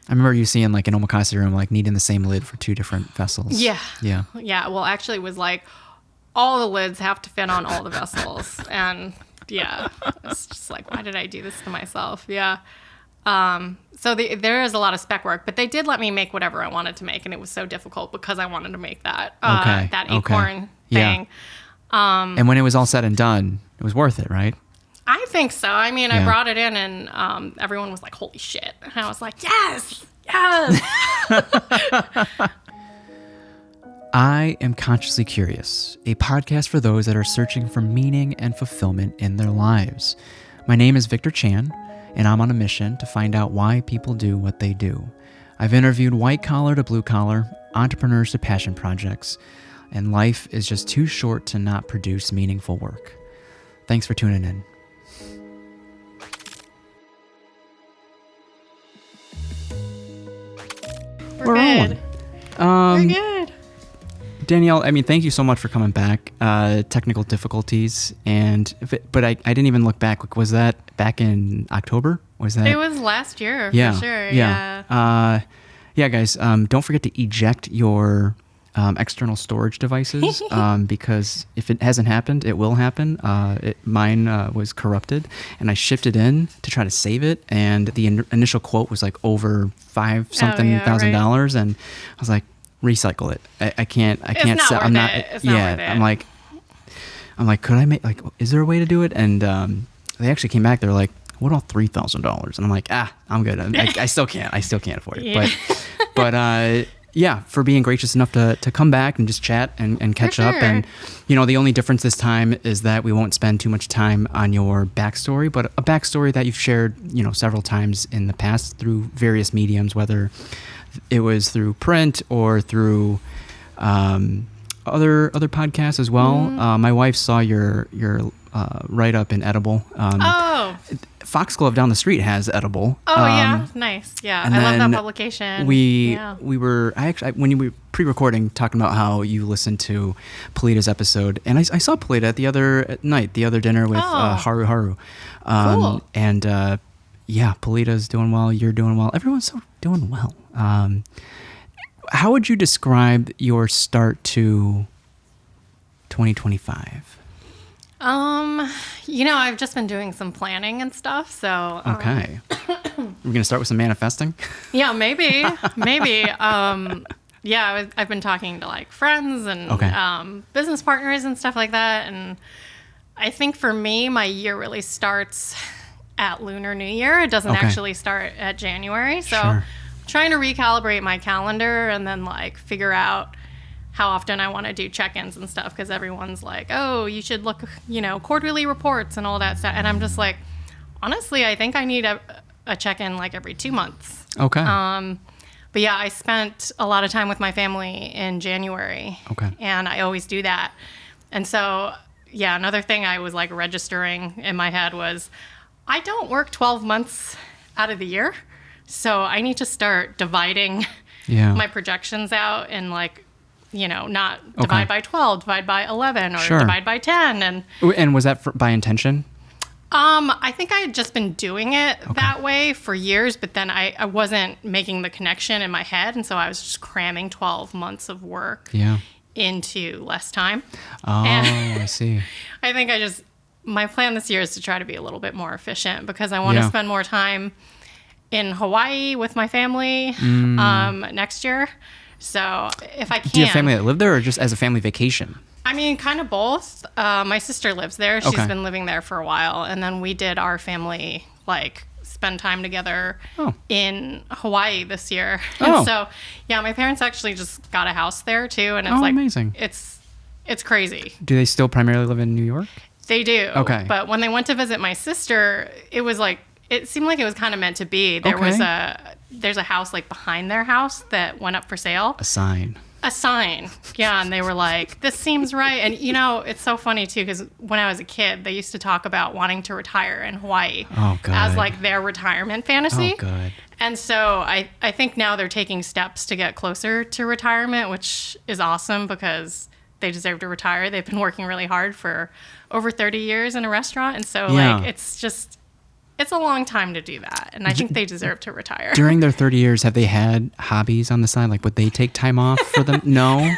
I remember you seeing like an omakase room, like needing the same lid for 2 different vessels. Yeah. Yeah. Yeah. Well, actually it was like all the lids have to fit on all the vessels. And yeah, it's just like, why did I do this to myself? Yeah. So there is a lot of spec work, but they did let me make whatever I wanted to make. And it was so difficult because I wanted to make that, that acorn thing. Yeah. And when it was all said and done, it was worth it, right? I think so. I mean, I brought it in and everyone was like, holy shit. And I was like, yes, yes. I Am Consciously Curious, a podcast for those that are searching for meaning and fulfillment in their lives. My name is Victor Chan, and I'm on a mission to find out why people do what they do. I've interviewed white-collar to blue-collar, entrepreneurs to passion projects, and life is just too short to not produce meaningful work. Thanks for tuning in. We're good. We're good. Danielle, I mean, thank you so much for coming back. Technical difficulties, but I didn't even look back. Like, was that back in October? Was that? It was last year, for sure. Yeah. Yeah, guys. Don't forget to eject your external storage devices because if it hasn't happened, it will happen. Mine was corrupted, and I shifted in to try to save it, and the initial quote was like over $5,000, and I was like, recycle it. I can't sell. I'm not. It's not worth it. I'm like, could I make is there a way to do it? And they actually came back. They're like, what about $3,000? And I'm like, I'm good. I still can't afford it. Yeah. But yeah, for being gracious enough to come back and just chat and catch up. And, the only difference this time is that we won't spend too much time on your backstory, but a backstory that you've shared, several times in the past through various mediums, whether it was through print or through other podcasts as well. My wife saw your write-up in Edible. Foxglove down the street has Edible. Yeah, nice. Yeah, I love that publication. We were when you were pre-recording talking about how you listened to Polita's episode, and I saw Polita the other dinner with Haru. Cool. And Polita's doing well. You're doing well. Everyone's doing well. How would you describe your start to 2025? I've just been doing some planning and stuff, so... Okay. We're going to start with some manifesting? Yeah, maybe. I've been talking to, like, friends and business partners and stuff like that, and I think for me, my year really starts at Lunar New Year. It doesn't actually start at January, so I'm trying to recalibrate my calendar and then, like, figure out how often I want to do check-ins and stuff, because everyone's like, oh, you should look, quarterly reports and all that stuff. And I'm just like, honestly, I think I need a check-in like every 2 months. Okay. But yeah, I spent a lot of time with my family in January. Okay. And I always do that. And so, yeah, another thing I was like registering in my head was, I don't work 12 months out of the year. So I need to start dividing my projections out and like, not divide by 12, divide by 11, or divide by 10. And was that by intention? I think I had just been doing it that way for years, but then I wasn't making the connection in my head. And so I was just cramming 12 months of work into less time. Oh, I see. I think my plan this year is to try to be a little bit more efficient, because I want to spend more time in Hawaii with my family next year. So if I can. Do you have family that live there, or just as a family vacation? I mean, kind of both. My sister lives there. She's been living there for a while. And then we did our family, like, spend time together in Hawaii this year. And so, yeah, my parents actually just got a house there, too. And it's like, amazing. It's crazy. Do they still primarily live in New York? They do. Okay. But when they went to visit my sister, it was like, it seemed like it was kind of meant to be. There's a house like behind their house that went up for sale. A sign. Yeah. And they were like, this seems right. And it's so funny too, because when I was a kid, they used to talk about wanting to retire in Hawaii as like their retirement fantasy. Oh, God. And so I think now they're taking steps to get closer to retirement, which is awesome, because they deserve to retire. They've been working really hard for over 30 years in a restaurant. And so like, it's just, it's a long time to do that. And I think they deserve to retire. During their 30 years, have they had hobbies on the side? Like, would they take time off for them? No.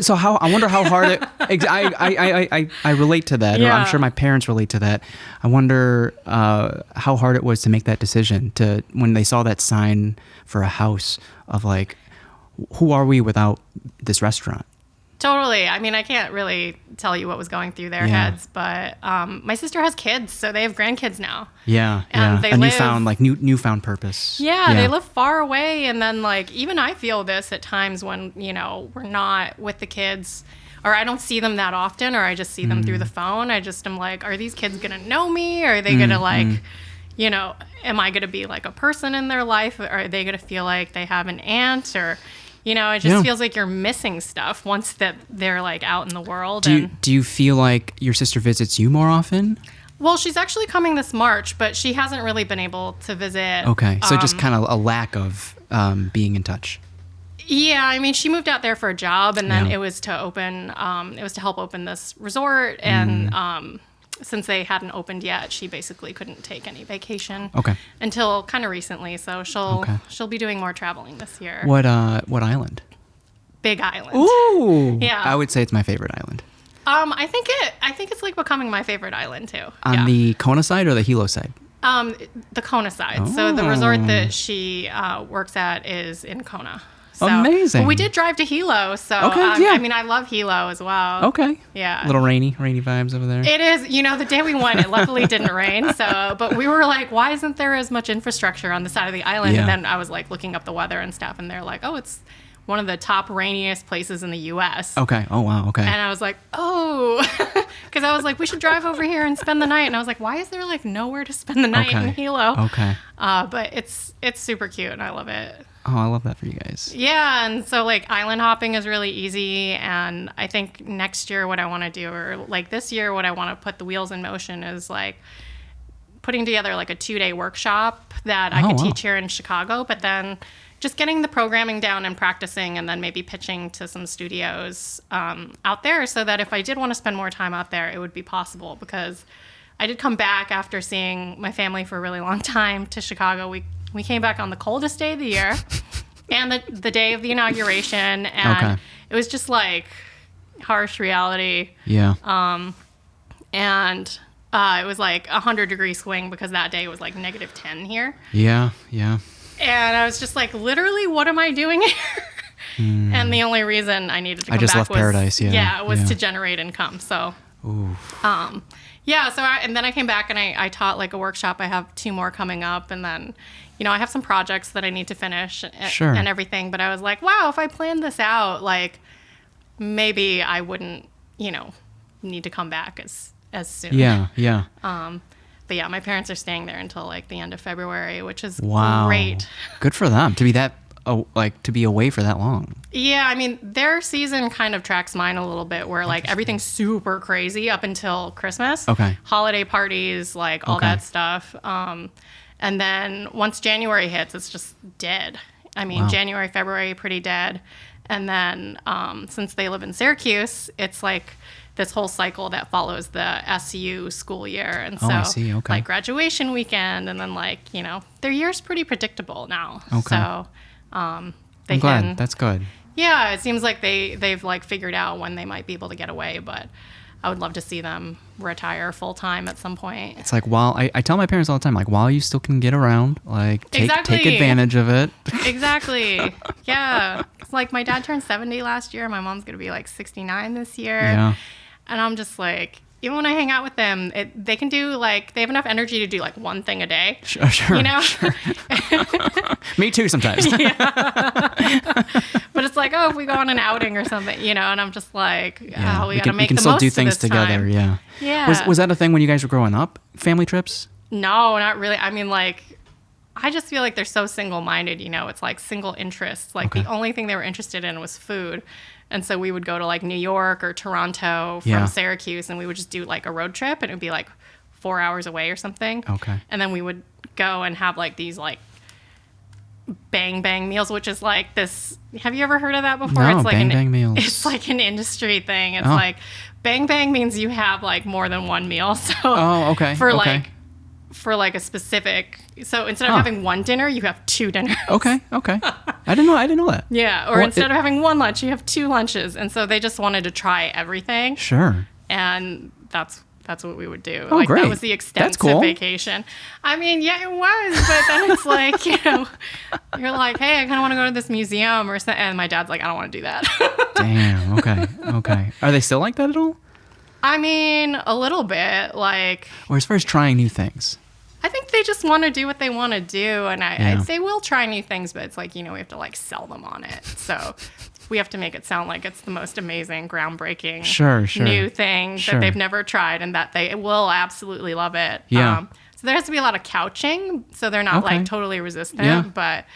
So I wonder how hard it, I relate to that. Yeah. Or I'm sure my parents relate to that. I wonder how hard it was to make that decision when they saw that sign for a house of like, who are we without this restaurant? Totally. I mean, I can't really tell you what was going through their heads, but my sister has kids, so they have grandkids now. Yeah, and they live, newfound purpose. Yeah, they live far away, and then like even I feel this at times when we're not with the kids, or I don't see them that often, or I just see them through the phone. I just am like, are these kids gonna know me? Or are they gonna am I gonna be like a person in their life? Or are they gonna feel like they have an aunt or? It just feels like you're missing stuff once that they're like out in the world. Do you feel like your sister visits you more often? Well, she's actually coming this March, but she hasn't really been able to visit. Okay, so just kind of a lack of being in touch. Yeah, I mean, she moved out there for a job, and then it was to help open this resort, and since they hadn't opened yet, she basically couldn't take any vacation until kind of recently. So she'll be doing more traveling this year. What island? Big Island. Ooh. Yeah. I would say it's my favorite island. I think it's like becoming my favorite island too. On the Kona side or the Hilo side? The Kona side. Oh. So the resort that she works at is in Kona. So, amazing. Well, we did drive to Hilo, so I mean, I love Hilo as well. Okay. Yeah. Little rainy vibes over there. It is. The day we went, it luckily didn't rain. So, but we were like, why isn't there as much infrastructure on the side of the island? Yeah. And then I was like looking up the weather and stuff, and they're like, oh, it's one of the top rainiest places in the U.S. Okay. Oh, wow. Okay. And I was like, oh, because I was like, we should drive over here and spend the night. And I was like, why is there like nowhere to spend the night in Hilo? Okay. But it's super cute, and I love it. Oh, I love that for you guys. Yeah, and so like island hopping is really easy, and I think next year what I want to do, or like this year what I want to put the wheels in motion is like putting together like a 2-day workshop that I could teach here in Chicago, but then just getting the programming down and practicing, and then maybe pitching to some studios out there so that if I did want to spend more time out there, it would be possible, because I did come back after seeing my family for a really long time to Chicago. We came back on the coldest day of the year and the day of the inauguration. And it was just like harsh reality. Yeah. And it was like 100-degree swing because that day was like -10 here. Yeah. Yeah. And I was just like, literally, what am I doing here? And the only reason I needed to come back left paradise. was to generate income. So, so and then I came back and I taught like a workshop. I have 2 more coming up, and then, I have some projects that I need to finish and everything. But I was like, wow, if I planned this out, like maybe I wouldn't, need to come back as soon. Yeah, yeah. But yeah, my parents are staying there until like the end of February, which is great. Good for them to be to be away for that long. Yeah, I mean, their season kind of tracks mine a little bit, where like everything's super crazy up until Christmas. Okay. Holiday parties, like all that stuff. And then once January hits, it's just dead. I mean, January, February, pretty dead. And then since they live in Syracuse, it's like this whole cycle that follows the SU school year. And so I see. Okay. like graduation weekend, and then like, their year's pretty predictable now. Okay. So I'm glad. That's good. Yeah, it seems like they've like figured out when they might be able to get away, but I would love to see them retire full time at some point. It's like, while I tell my parents all the time, like, while you still can get around, like take advantage of it. Exactly. Yeah. It's like my dad turned 70 last year. My mom's going to be like 69 this year. Yeah. And I'm just like, even when I hang out with them, they can do like, they have enough energy to do like one thing a day. Sure. Sure. Me too sometimes. But it's like, oh, if we go on an outing or something, and I'm just like, we got to make the most of this time. We can still do things together, yeah. Yeah. Was that a thing when you guys were growing up? Family trips? No, not really. I mean, like, I just feel like they're so single-minded, It's like single interests. Like the only thing they were interested in was food. And so we would go to like New York or Toronto from Syracuse, and we would just do like a road trip, and it would be like 4 hours away or something. Okay. And then we would go and have like these like bang bang meals, which is like this. Have you ever heard of that before? No, it's like bang meals. It's like an industry thing. It's like bang bang means you have like more than one meal. So okay. for like for like a specific. So instead of having one dinner, you have 2 dinners. Okay. I didn't know that. Yeah. Or instead of having one lunch, you have 2 lunches. And so they just wanted to try everything. Sure. And that's what we would do. Oh, like great. That was the extensive vacation. I mean, yeah, it was, but then it's like, you're like, hey, I kind of want to go to this museum or something. And my dad's like, I don't want to do that. Damn. Okay. Are they still like that at all? I mean, a little bit, like. Or as far as trying new things? I think they just want to do what they want to do, and they will try new things, but it's like, we have to like sell them on it. So we have to make it sound like it's the most amazing, groundbreaking, new thing that they've never tried, and that they will absolutely love it. Yeah. So there has to be a lot of couching, so they're not like totally resistant. Yeah. But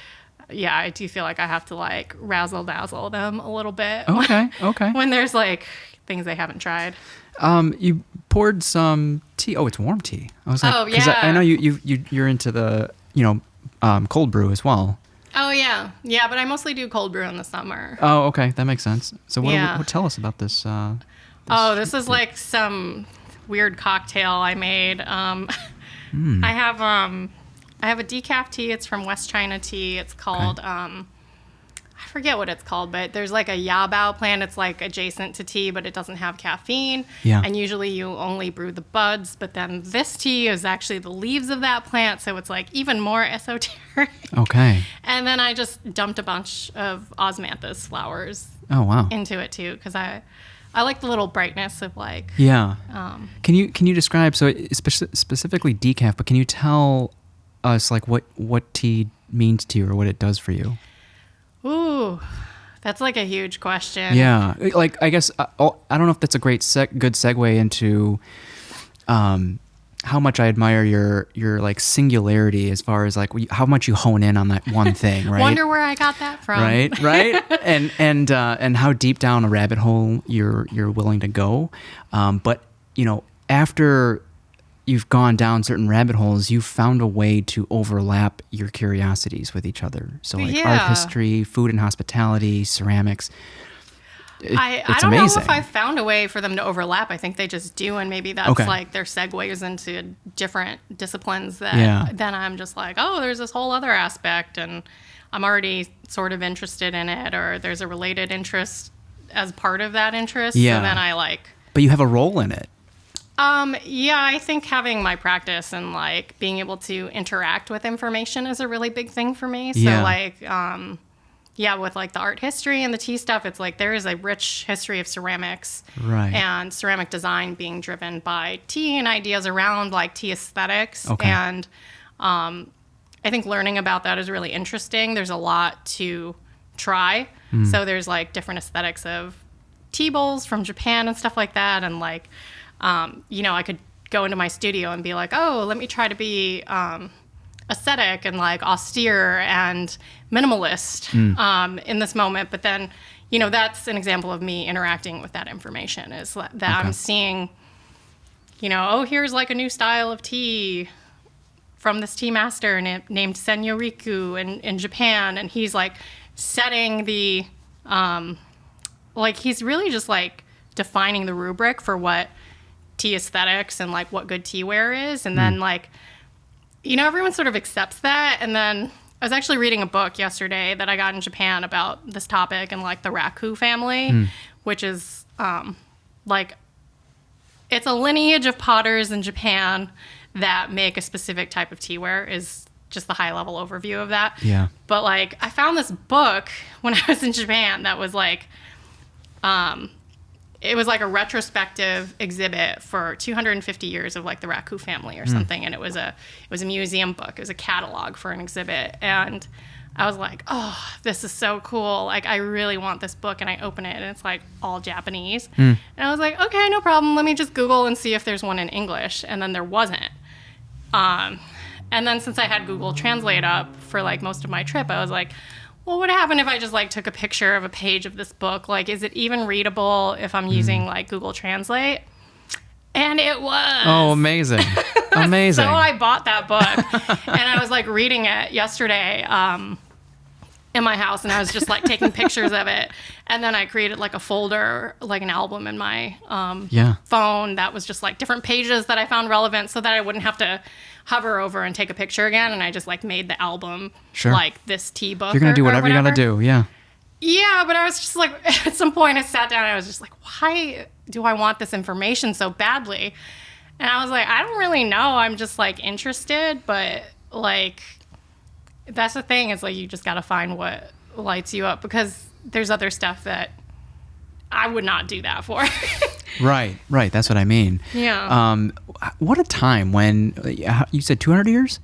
yeah, I do feel like I have to like razzle dazzle them a little bit. Okay. When there's like things they haven't tried. You poured some tea. Oh, it's warm tea. I was like, oh yeah. I know you're into the cold brew as well. Oh yeah, but I mostly do cold brew in the summer. Oh, okay, that makes sense. So what tell us about this? This is like some weird cocktail I made. I have a decaf tea. It's from West China Tea. It's called I forget what it's called, but there's like a yabao plant. It's like adjacent to tea, but it doesn't have caffeine. Yeah. And usually you only brew the buds, but then this tea is actually the leaves of that plant, so it's like even more esoteric. Okay. And then I just dumped a bunch of osmanthus flowers. Oh wow. Into it too, because I like the little brightness of like. Yeah. Can you describe, so specifically decaf, but can you tell us like what tea means to you or what it does for you? Ooh, that's like a huge question. Yeah, like I guess I don't know if that's a good segue into how much I admire your like singularity as far as like how much you hone in on that one thing, right? Wonder where I got that from. Right, and how deep down a rabbit hole you're willing to go, but after you've gone down certain rabbit holes, you've found a way to overlap your curiosities with each other. So like art history, food and hospitality, ceramics. I don't amazing. know if I found a way for them to overlap. I think they just do, and maybe that's like their segues into different disciplines that then I'm just like, oh, there's this whole other aspect, and I'm already sort of interested in it, or there's a related interest as part of that interest. Yeah. So then I like. But you have a role in it. I think having my practice and like being able to interact with information is a really big thing for me. So like, with like the art history and the tea stuff, it's like there is a rich history of ceramics and ceramic design being driven by tea and ideas around like tea aesthetics. Okay. And I think learning about that is really interesting. There's a lot to try. So there's like different aesthetics of tea bowls from Japan and stuff like that. And like, I could go into my studio and be like, oh, let me try to be aesthetic and like austere and minimalist in this moment. But then, that's an example of me interacting with that information is that I'm seeing, here's like a new style of tea from this tea master named Senyoriku in Japan. And he's like setting the, he's really just like defining the rubric for what tea aesthetics and like what good teaware is, and then like everyone sort of accepts that. And then I was actually reading a book yesterday that I got in Japan about this topic and like the raku family, which is like it's a lineage of potters in Japan that make a specific type of teaware, is just the high level overview of that. Yeah. But like I found this book when I was in Japan that was like it was like a retrospective exhibit for 250 years of like the Raku family or something. And it was a museum book. It was a catalog for an exhibit. And I was like, oh, this is so cool. Like, I really want this book. And I open it and it's like all Japanese. And I was like, okay, no problem. Let me just Google and see if there's one in English. And then there wasn't. And then since I had Google Translate up for like most of my trip, I was like, well, what would happen if I just like took a picture of a page of this book? Like, is it even readable if I'm using like Google Translate? And it was. Oh, amazing. Amazing. So I bought that book and I was like reading it yesterday in in my house, and I was just like taking pictures of it. And then I created like a folder, like an album in my phone that was just like different pages that I found relevant, so that I wouldn't have to hover over and take a picture again. And I just like made the album like this tea book. You're gonna do whatever you gotta do. Yeah, but I was just like, at some point I sat down and I was just like, why do I want this information so badly? And I was like, I don't really know. I'm just like interested, but like, that's the thing. It's like, you just got to find what lights you up, because there's other stuff that I would not do that for. Right. That's what I mean. Yeah. What a time when you said 200 years?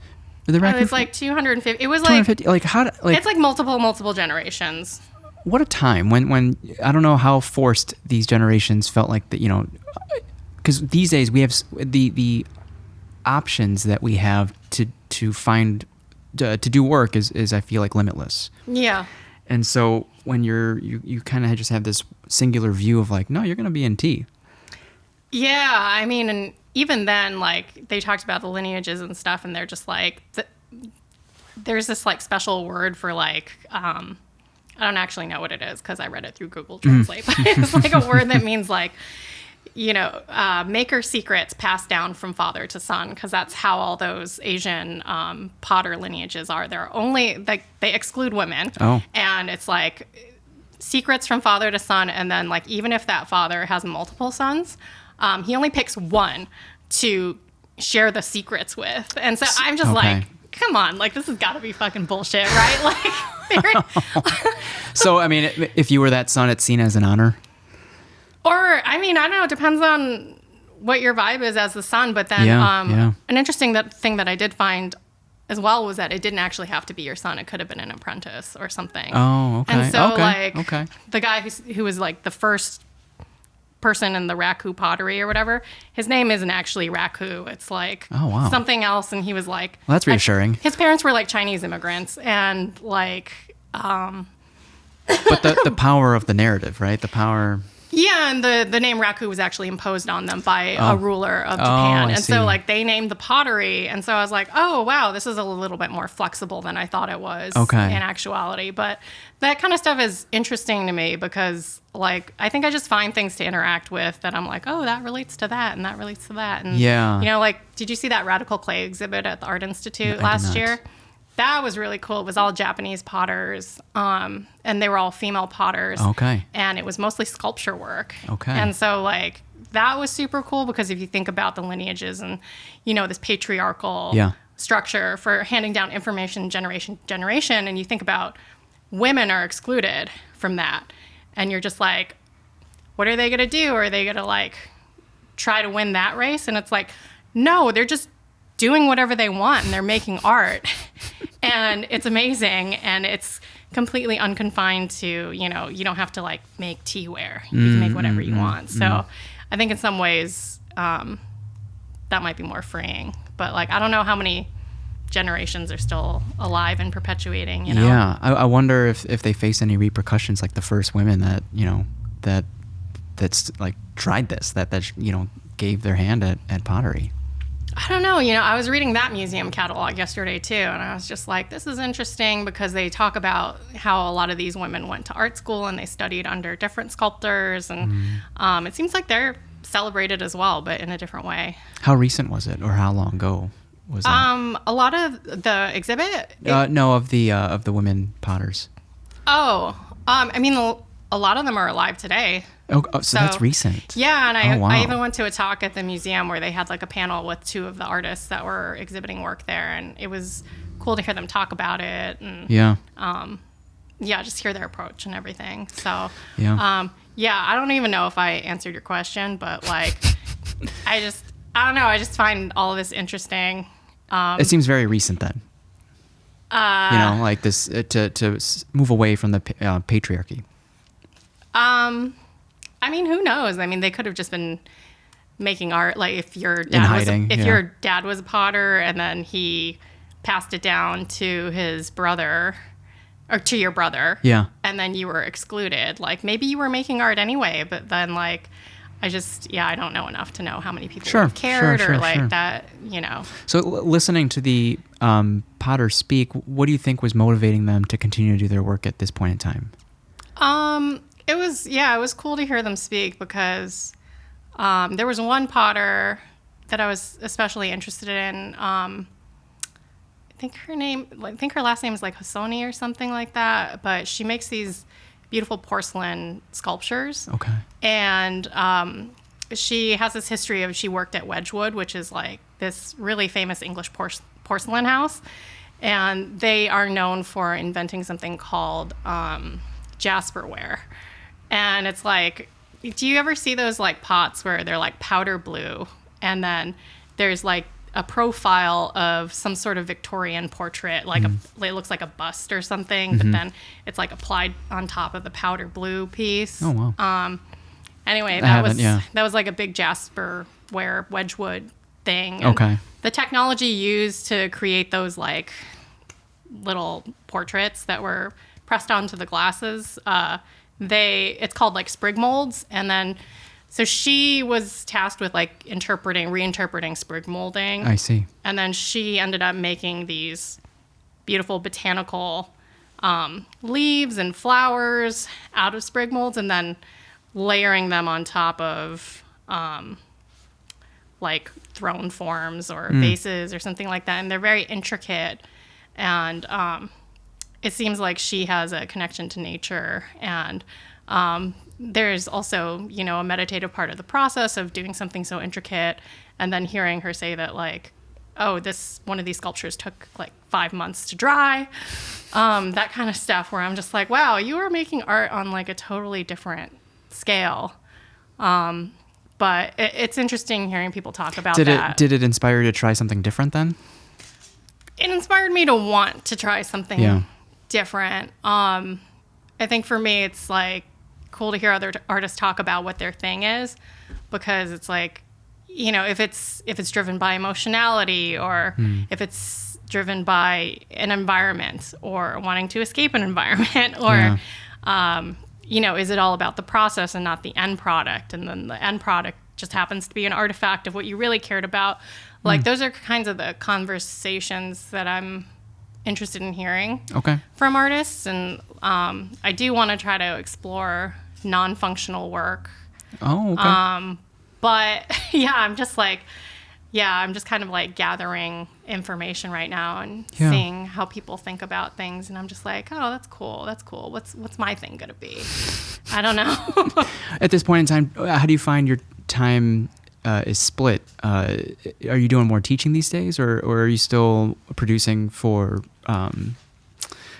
The raccoon? It's like 250. It was like, 250. Like how? Like, it's like multiple generations. What a time when I don't know how forced these generations felt like that. Because these days we have the options that we have to find to do work is I feel like limitless. Yeah. And so when you kind of just have this singular view of like, no, you're going to be in tea. Yeah, I mean, and even then, like, they talked about the lineages and stuff, and they're just like, there's this like special word for like, I don't actually know what it is because I read it through Google Translate, but it's like a word that means like, maker secrets passed down from father to son, because that's how all those Asian potter lineages are. They're only, like, they exclude women. Oh. And it's like secrets from father to son, and then like even if that father has multiple sons, he only picks one to share the secrets with. And so I'm just like, come on, like, this has got to be fucking bullshit, right? Like, so I mean, if you were that son, it's seen as an honor. Or, I mean, I don't know. It depends on what your vibe is as the son. But then an interesting thing that I did find as well was that it didn't actually have to be your son. It could have been an apprentice or something. Oh, okay. And so, the guy who was, like, the first person in the Raku pottery or whatever, his name isn't actually Raku. It's, like, something else. And he was, like... Well, that's reassuring. His parents were, like, Chinese immigrants. And, like... But the power of the narrative, right? The power... Yeah, and the name Raku was actually imposed on them by a ruler of Japan. And so, like, they named the pottery. And so I was like, oh, wow, this is a little bit more flexible than I thought it was in actuality. But that kind of stuff is interesting to me because, like, I think I just find things to interact with that I'm like, oh, that relates to that and that relates to that. And, like, did you see that Radical Clay exhibit at the Art Institute last year? That was really cool. It was all Japanese potters, and they were all female potters. Okay. And it was mostly sculpture work. Okay. And so, like, that was super cool because if you think about the lineages and, this patriarchal structure for handing down information generation to generation, and you think about women are excluded from that, and you're just like, what are they going to do? Are they going to, like, try to win that race? And it's like, no, they're just doing whatever they want, and they're making art. And it's amazing, and it's completely unconfined to, you don't have to, like, make teaware. You can make whatever you want. So I think in some ways that might be more freeing. But, like, I don't know how many generations are still alive and perpetuating, Yeah, I wonder if they face any repercussions, like the first women that that's like tried this, that gave their hand at pottery. I don't know. I was reading that museum catalog yesterday, too, and I was just like, this is interesting because they talk about how a lot of these women went to art school and they studied under different sculptors, and it seems like they're celebrated as well, but in a different way. How recent was it, or how long ago was that? A lot of the exhibit? No, of the women potters. Oh, I mean, a lot of them are alive today. Oh, so that's recent. Yeah, and I even went to a talk at the museum where they had like a panel with two of the artists that were exhibiting work there, and it was cool to hear them talk about it and just hear their approach and everything. So I don't even know if I answered your question, but like I don't know, I just find all of this interesting. It seems very recent then. Like this to move away from the patriarchy. I mean, who knows? I mean, they could have just been making art. Like if your dad was a potter and then he passed it down to his brother or to your brother. Yeah. And then you were excluded. Like maybe you were making art anyway, but then like, I don't know enough to know how many people have cared or that, So listening to the potters speak, what do you think was motivating them to continue to do their work at this point in time? It was cool to hear them speak because there was one potter that I was especially interested in. I think her last name is like Hassoni or something like that, but she makes these beautiful porcelain sculptures. Okay. And she has this history of she worked at Wedgwood, which is like this really famous English porcelain house. And they are known for inventing something called jasperware. And it's like, do you ever see those like pots where they're like powder blue and then there's like a profile of some sort of Victorian portrait, like it looks like a bust or something, but then it's like applied on top of the powder blue piece. Oh, wow. Anyway, that was like a big jasperware Wedgwood thing. And okay. The technology used to create those like little portraits that were pressed onto the glasses, it's called like sprig molds. And then so she was tasked with like reinterpreting sprig molding. I see. And then she ended up making these beautiful botanical leaves and flowers out of sprig molds and then layering them on top of like throne forms or vases or something like that. And they're very intricate. And it seems like she has a connection to nature. And there's also, a meditative part of the process of doing something so intricate and then hearing her say that like, oh, one of these sculptures took like 5 months to dry. That kind of stuff where I'm just like, wow, you are making art on like a totally different scale. But it's interesting hearing people talk about that. Did it inspire you to try something different then? It inspired me to want to try something different. I think for me, it's like cool to hear other artists talk about what their thing is, because it's like, if it's driven by emotionality or if it's driven by an environment or wanting to escape an environment or, is it all about the process and not the end product? And then the end product just happens to be an artifact of what you really cared about. Like those are kinds of the conversations that I'm interested in hearing from artists. And I do want to try to explore non-functional work. Oh, okay. But I'm just kind of like gathering information right now and seeing how people think about things. And I'm just like, oh, that's cool. What's my thing going to be? I don't know. At this point in time, how do you find your time is split? Are you doing more teaching these days or are you still producing for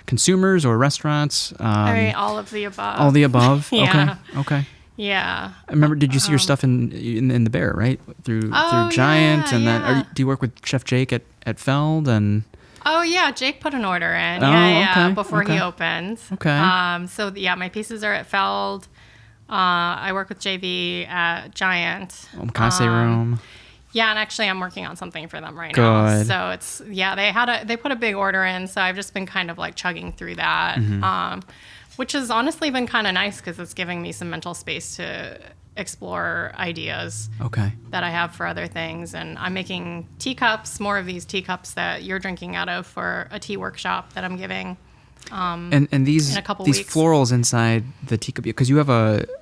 consumers or restaurants? All of the above. All the above? Yeah. Okay. Yeah. I remember, did you see your stuff in the Bear, right? Through Giant, and then do you work with Chef Jake at Feld and? Oh yeah, Jake put an order in. Before he opened. Okay. My pieces are at Feld. I work with JV at Giant. Omakase Room. Yeah, and actually I'm working on something for them right now. So it's they put a big order in, so I've just been kind of like chugging through that. Which has honestly been kind of nice because it's giving me some mental space to explore ideas that I have for other things. And I'm making teacups, more of these teacups that you're drinking out of for a tea workshop that I'm giving. And these in a couple these weeks. Florals inside the teacup, because you have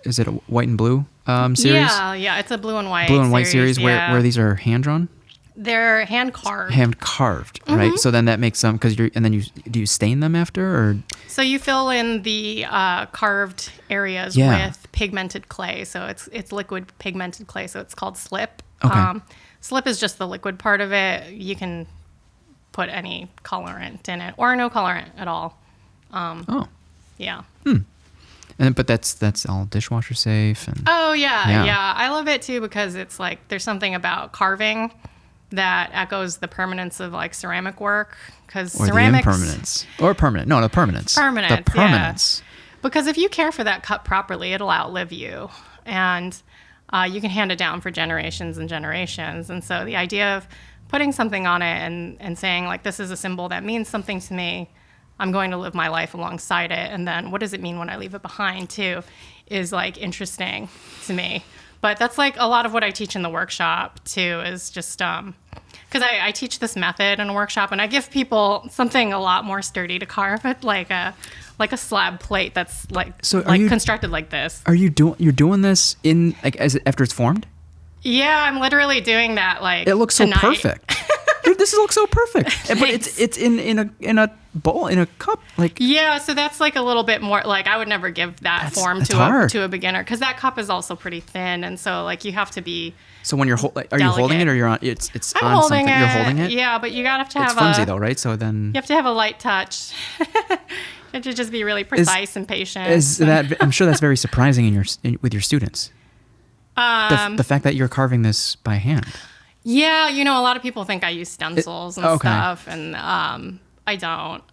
is it a white and blue series? Yeah, it's a blue and white. Blue and white series where these are hand drawn. They're hand carved. Hand carved, right? So then that makes them do you stain them after or? So you fill in the carved areas with pigmented clay. So it's liquid pigmented clay. So it's called slip. Okay. Slip is just the liquid part of it. You can put any colorant in it or no colorant at all. Yeah. But that's all dishwasher safe and. Oh yeah. I love it too because it's like there's something about carving that echoes the permanence of like ceramic work, because ceramics, the impermanence or permanent. No, the permanence. The permanence. Yeah. Because if you care for that cup properly, it'll outlive you, and you can hand it down for generations and generations. And so the idea of putting something on it and saying like this is a symbol that means something to me, I'm going to live my life alongside it. And then what does it mean when I leave it behind too is like interesting to me. But that's like a lot of what I teach in the workshop too, is just, because I teach this method in a workshop, and I give people something a lot more sturdy to carve it, like a slab plate that's constructed like this. You're doing this in like after it's formed? Yeah, I'm literally doing that like it looks tonight. So perfect. This looks so perfect. But it's in a bowl, in a cup, like. Yeah, so that's like a little bit more like I would never give that form to a beginner, because that cup is also pretty thin, and so like you have to be. So when are you holding it, or you're on? It's I'm on holding something. It. You're holding it. Yeah, but you gotta have to have. It's flimsy though, right? So then you have to have a light touch. You have to just be really precise and patient. I'm sure that's very surprising with your students. The fact that you're carving this by hand. Yeah, a lot of people think I use stencils and stuff, and I don't.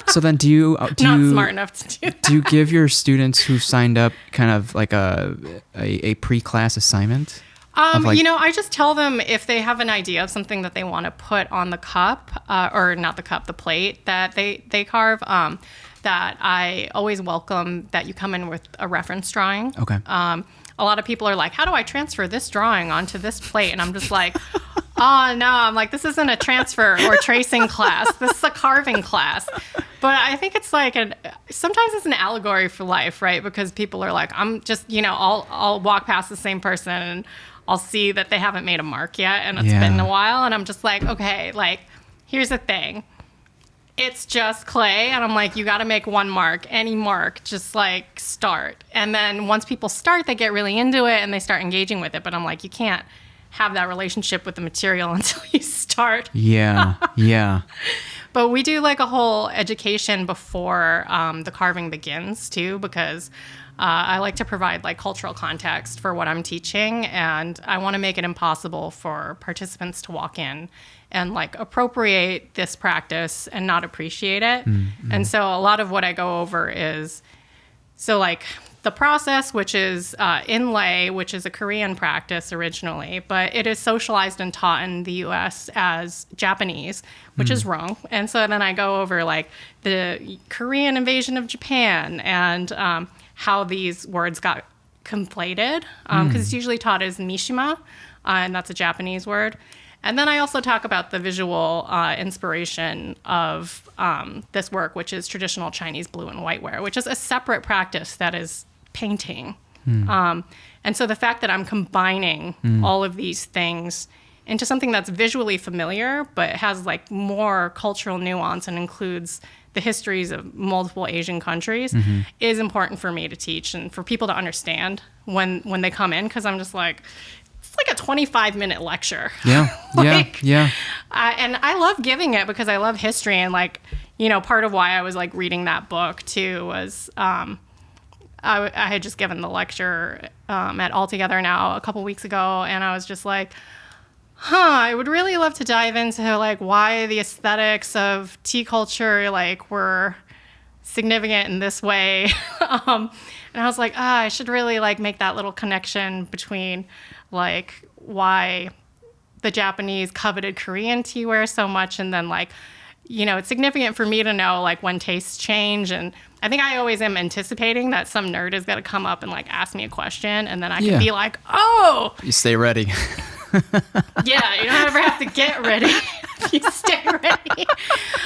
So then do you not smart enough to do that. Do you give your students who've signed up kind of like a pre-class assignment? I just tell them if they have an idea of something that they want to put on the cup, or not the cup, the plate that they carve, that I always welcome that you come in with a reference drawing. Okay. A lot of people are like, how do I transfer this drawing onto this plate? And I'm just like, oh, no. I'm like, this isn't a transfer or tracing class. This is a carving class. But I think it's like sometimes it's an allegory for life, right? Because people are like, I'm just, I'll walk past the same person and I'll see that they haven't made a mark yet. And it's been a while. And I'm just like, okay, like, here's the thing. It's just clay. And I'm like, you got to make one mark, any mark, just like start. And then once people start, they get really into it and they start engaging with it. But I'm like, you can't have that relationship with the material until you start. Yeah. Yeah. But we do like a whole education before the carving begins too, because I like to provide like cultural context for what I'm teaching. And I want to make it impossible for participants to walk in and like appropriate this practice and not appreciate it. Mm-hmm. And so a lot of what I go over is, so like the process, which is inlay, which is a Korean practice originally, but it is socialized and taught in the US as Japanese, which is wrong. And so then I go over like the Korean invasion of Japan and how these words got conflated, because it's usually taught as Mishima, and that's a Japanese word. And then I also talk about the visual inspiration of this work, which is traditional Chinese blue and whiteware, which is a separate practice that is painting. And so the fact that I'm combining all of these things into something that's visually familiar, but has like more cultural nuance and includes the histories of multiple Asian countries is important for me to teach and for people to understand when they come in, because I'm just like, it's like a 25-minute lecture. Yeah, yeah. And I love giving it because I love history. And like, part of why I was like reading that book too was I had just given the lecture at All Together Now a couple weeks ago. And I was just like, I would really love to dive into like why the aesthetics of tea culture like were significant in this way. And I was like, I should really like make that little connection between like why the Japanese coveted Korean teaware so much, and then like, it's significant for me to know like when tastes change. And I think I always am anticipating that some nerd is going to come up and like ask me a question, and then I can be like, oh, you stay ready. Yeah, you don't ever have to get ready. You stay ready.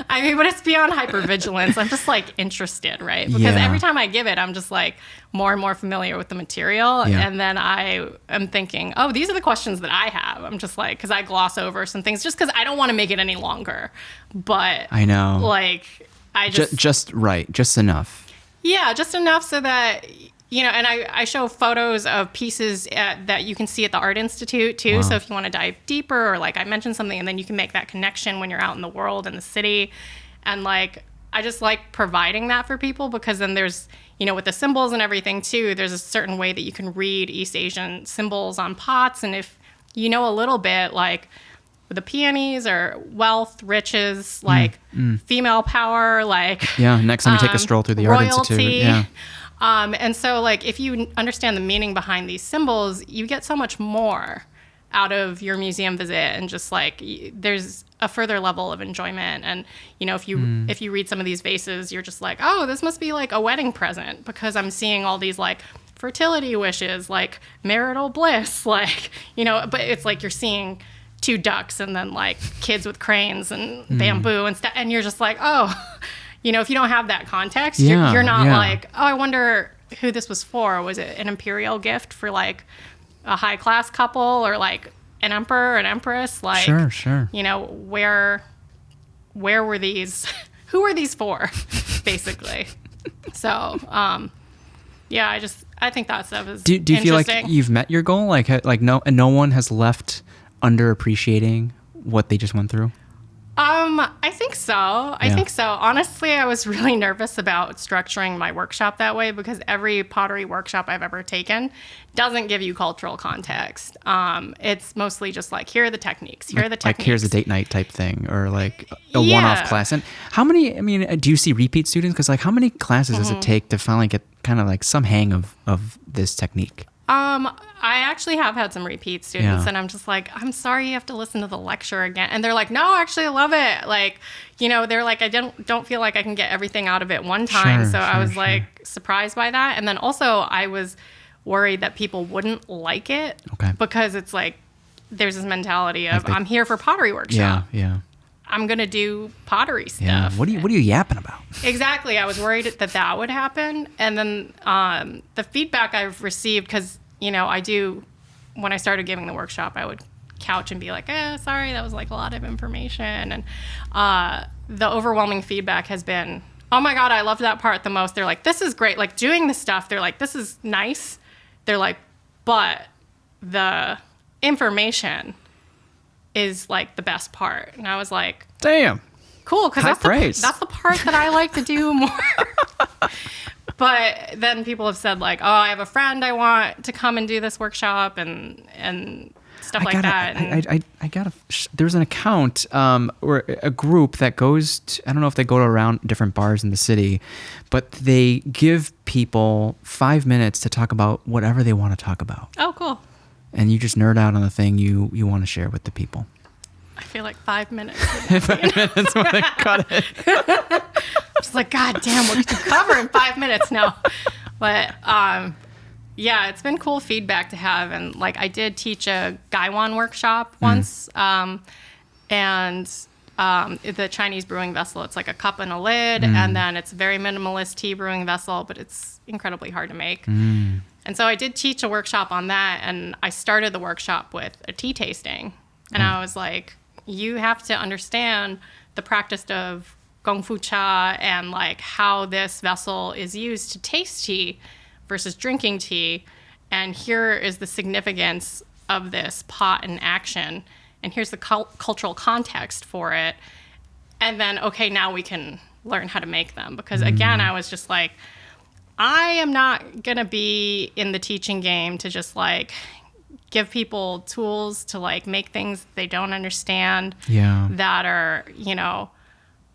I mean, but it's beyond hypervigilance. I'm just like interested, right? Because every time I give it, I'm just like more and more familiar with the material. Yeah. And then I am thinking, oh, these are the questions that I have. I'm just like, because I gloss over some things just because I don't want to make it any longer. But I know. Like, I just right. Just enough. Yeah, just enough so that, and I show photos of pieces that you can see at the Art Institute too. Wow. So if you want to dive deeper, or like I mentioned something and then you can make that connection when you're out in the world in the city. And like, I just like providing that for people, because then there's, with the symbols and everything too, there's a certain way that you can read East Asian symbols on pots. And if you know a little bit, like the peonies or wealth, riches, like female power, like next time you take a stroll through the royalty, Art Institute. Yeah. And so like if you understand the meaning behind these symbols, you get so much more out of your museum visit, and just like there's a further level of enjoyment. And if you read some of these vases, you're just like, oh, this must be like a wedding present, because I'm seeing all these like fertility wishes, like marital bliss, like but it's like you're seeing two ducks and then like kids with cranes and bamboo and stuff, and you're just like, oh, if you don't have that context, you're not like, oh, I wonder who this was for. Was it an imperial gift for like a high class couple, or like an emperor, an empress? Like, sure. Where were these? Who were these for, basically? So, I think that stuff is. Do you feel like you've met your goal? Like no one has left underappreciating what they just went through? I think so. I think so. Honestly, I was really nervous about structuring my workshop that way, because every pottery workshop I've ever taken doesn't give you cultural context. It's mostly just like, here are the techniques. Like here's a date night type thing, or like a one-off class. And how many, do you see repeat students? Because like, how many classes does it take to finally get kind of like some hang of this technique? I actually have had some repeat students, and I'm just like, I'm sorry you have to listen to the lecture again. And they're like, no, actually I love it. Like, they're like, I don't feel like I can get everything out of it one time. I was like surprised by that. And then also I was worried that people wouldn't like it, because it's like, there's this mentality of, I'm here for pottery workshop. Yeah. I'm going to do pottery stuff. Yeah. What are you yapping about? Exactly. I was worried that would happen. And then the feedback I've received, because, when I started giving the workshop, I would couch and be like, sorry, that was like a lot of information. And the overwhelming feedback has been, oh my God, I loved that part the most. They're like, this is great. Like doing this stuff, they're like, this is nice. They're like, but the information is like the best part. And I was like, damn, cool, because that's the part that I like to do more. But then people have said like, oh, I have a friend I want to come and do this workshop, and stuff like that. And there's an account or a group that goes to, I don't know if they go to around different bars in the city, but they give people 5 minutes to talk about whatever they want to talk about. Oh, cool. And you just nerd out on the thing you want to share with the people. I feel like 5 minutes. 5 minutes when they cut it. Just like, God damn, what could you cover in 5 minutes now? But it's been cool feedback to have. And like, I did teach a Gaiwan workshop once, and the Chinese brewing vessel. It's like a cup and a lid, and then it's a very minimalist tea brewing vessel, but it's incredibly hard to make. And so I did teach a workshop on that, and I started the workshop with a tea tasting. And I was like, you have to understand the practice of Gong Fu Cha and like how this vessel is used to taste tea versus drinking tea. And here is the significance of this pot in action. And here's the cultural context for it. And then, okay, now we can learn how to make them. Because again, I was just like, I am not going to be in the teaching game to just like give people tools to like make things they don't understand, that are,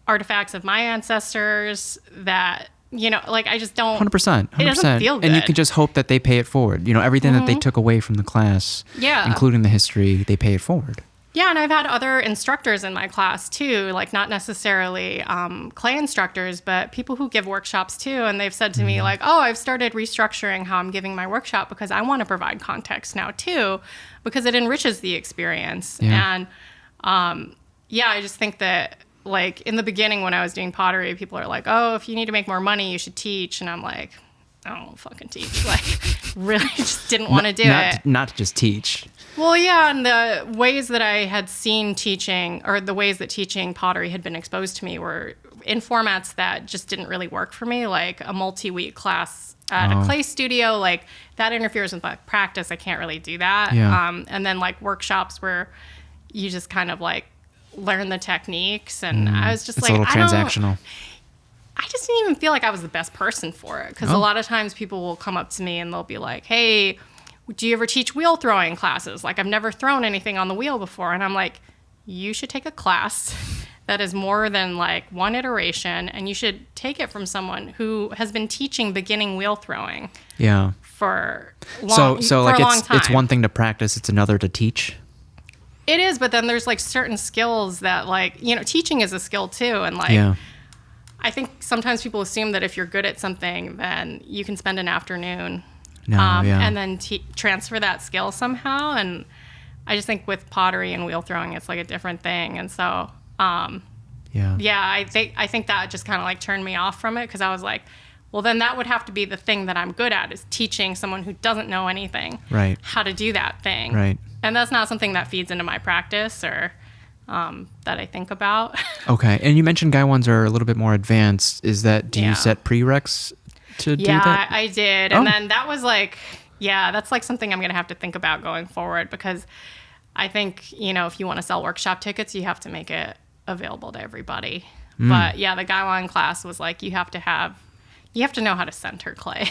artifacts of my ancestors that, like I just don't. 100%. It doesn't feel good. And you can just hope that they pay it forward. Everything that they took away from the class, including the history, they pay it forward. Yeah, and I've had other instructors in my class too, like not necessarily clay instructors, but people who give workshops too. And they've said to me like, oh, I've started restructuring how I'm giving my workshop because I want to provide context now too, because it enriches the experience. Yeah. And I just think that like in the beginning when I was doing pottery, people are like, oh, if you need to make more money, you should teach. And I'm like, I don't fucking teach. Like, really just didn't want to do it. Not to just teach. Well, yeah, and the ways that I had seen teaching, or the ways that teaching pottery had been exposed to me, were in formats that just didn't really work for me, like a multi-week class at a clay studio. Like, that interferes with my practice. I can't really do that. Yeah. And then, like, workshops where you just kind of, like, learn the techniques. And I was just it's like, a little transactional. I just didn't even feel like I was the best person for it. Because a lot of times people will come up to me and they'll be like, hey, do you ever teach wheel throwing classes? Like, I've never thrown anything on the wheel before. And I'm like, you should take a class that is more than like one iteration, and you should take it from someone who has been teaching beginning wheel throwing. Yeah. For long, so for like a long time. It's one thing to practice, it's another to teach. It is, but then there's like certain skills that like, teaching is a skill too. And like, I think sometimes people assume that if you're good at something, then you can spend an afternoon and then transfer that skill somehow. And I just think with pottery and wheel throwing, it's like a different thing. And so, I think that just kind of like turned me off from it, because I was like, well, then that would have to be the thing that I'm good at, is teaching someone who doesn't know anything how to do that thing. Right. And that's not something that feeds into my practice or that I think about. Okay. And you mentioned guy ones are a little bit more advanced. Is that, do you set prereqs to do that? Yeah, I did. And then that was like, that's like something I'm going to have to think about going forward, because I think, if you want to sell workshop tickets, you have to make it available to everybody. But yeah, the guy one class was like, you have to know how to center clay.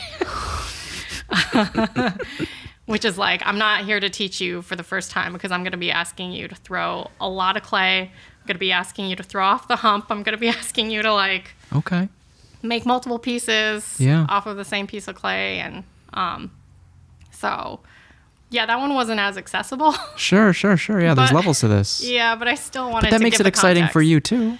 Which is like, I'm not here to teach you for the first time, because I'm going to be asking you to throw a lot of clay. I'm going to be asking you to throw off the hump. I'm going to be asking you to like make multiple pieces off of the same piece of clay. And so yeah, that one wasn't as accessible. Sure. Yeah, there's levels to this. Yeah, but I still wanted to But that makes it exciting for you too.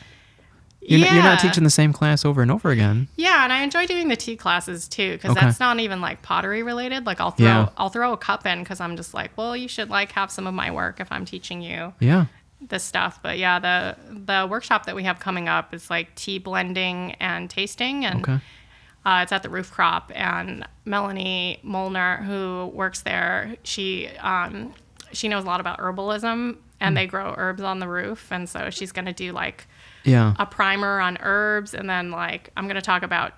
You're not teaching the same class over and over again. Yeah, and I enjoy doing the tea classes too, because that's not even like pottery related. Like I'll throw a cup in, because I'm just like, well, you should like have some of my work if I'm teaching you this stuff. But yeah, the workshop that we have coming up is like tea blending and tasting, and it's at the Roof Crop. And Melanie Molnar, who works there, she knows a lot about herbalism, and they grow herbs on the roof, and so she's going to do like a primer on herbs, and then like I'm going to talk about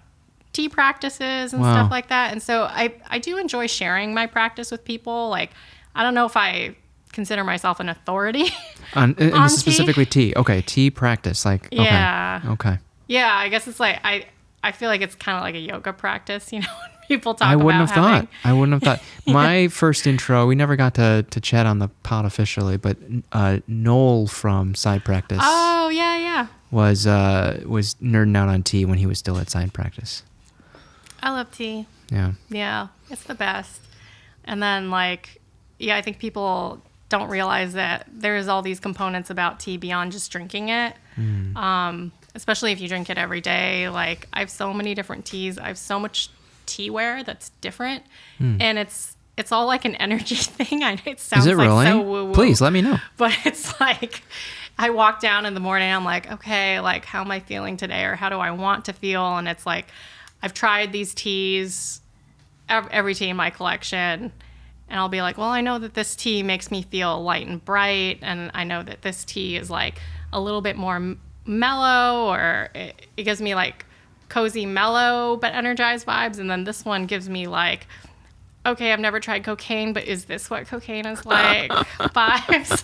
tea practices and stuff like that. And so I do enjoy sharing my practice with people. Like, I don't know if I consider myself an authority on specifically tea. Okay, tea practice. Like, okay. Yeah, I guess it's like I feel like it's kind of like a yoga practice, when people talk I about wouldn't have thought. My first intro, we never got to chat on the pod officially, but Noel from Side Practice. Oh, yeah. Was nerding out on tea when he was still at Side Practice. I love tea. Yeah. Yeah, it's the best. And then like, I think people don't realize that there's all these components about tea beyond just drinking it. Especially if you drink it every day. Like, I have so many different teas. I have so much teaware that's different, and it's all like an energy thing. It sounds like really? So woo-woo. Please let me know. But it's like, I walk down in the morning, I'm like, okay, like, how am I feeling today, or how do I want to feel? And it's like, I've tried these teas, every tea in my collection, and I'll be like, well, I know that this tea makes me feel light and bright, and I know that this tea is like a little bit more mellow, or it gives me like cozy, mellow, but energized vibes. And then this one gives me like, okay, I've never tried cocaine, but is this what cocaine is like? Vibes.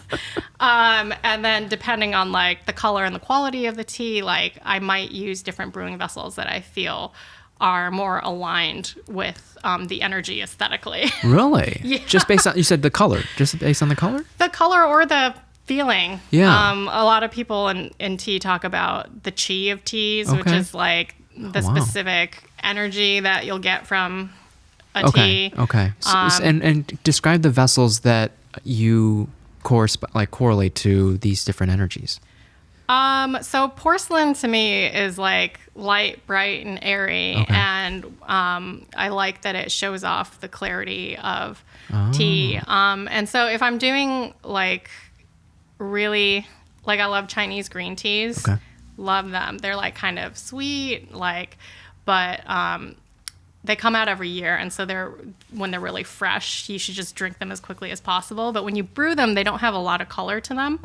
And then depending on like the color and the quality of the tea, like I might use different brewing vessels that I feel are more aligned with the energy aesthetically. Really? Yeah. Just based on, you said the color, just based on the color? The color or the feeling. Yeah. A lot of people in tea talk about the chi of teas, which is like the specific energy that you'll get from a tea. Okay. And describe the vessels that you correlate to these different energies. So porcelain to me is like light, bright, and airy, and I like that it shows off the clarity of tea. And so if I'm doing like really, like, I love Chinese green teas. Love them. They're like kind of sweet, but they come out every year, and so when they're really fresh, you should just drink them as quickly as possible. But when you brew them, they don't have a lot of color to them,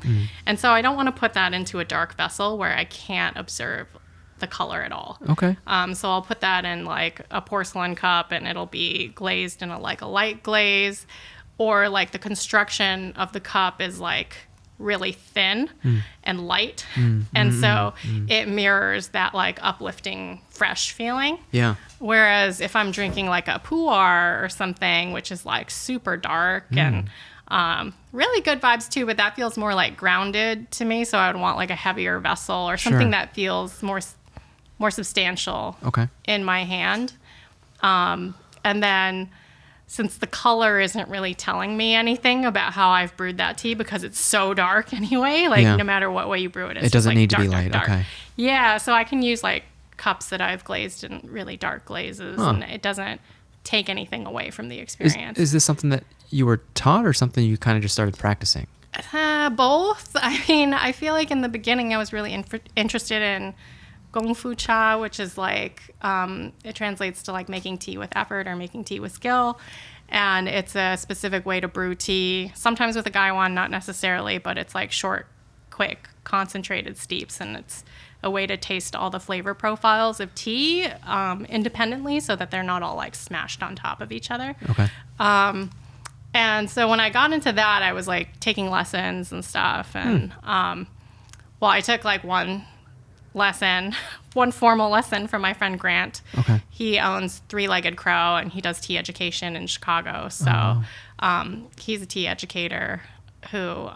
and so I don't want to put that into a dark vessel where I can't observe the color at all. So I'll put that in like a porcelain cup, and it'll be glazed in a light glaze, or like the construction of the cup is like really thin and light, and so it mirrors that like uplifting fresh feeling. Whereas if I'm drinking like a pu'er or something, which is like super dark and really good vibes too, but that feels more like grounded to me, so I would want like a heavier vessel or something that feels more substantial in my hand. And then since the color isn't really telling me anything about how I've brewed that tea because it's so dark anyway, like no matter what way you brew it, it doesn't need to be light. Dark. Okay. Yeah, so I can use like cups that I've glazed in really dark glazes, and it doesn't take anything away from the experience. Is this something that you were taught or something you kind of just started practicing? Both. I mean, I feel like in the beginning I was really interested in Gong Fu Cha, which is like, it translates to like making tea with effort or making tea with skill. And it's a specific way to brew tea, sometimes with a gaiwan, not necessarily, but it's like short, quick, concentrated steeps. And it's a way to taste all the flavor profiles of tea independently so that they're not all like smashed on top of each other. Okay. And so when I got into that, I was like taking lessons and stuff. And I took like one formal lesson from my friend Grant. Okay. He owns Three-Legged Crow and he does tea education in Chicago. So he's a tea educator who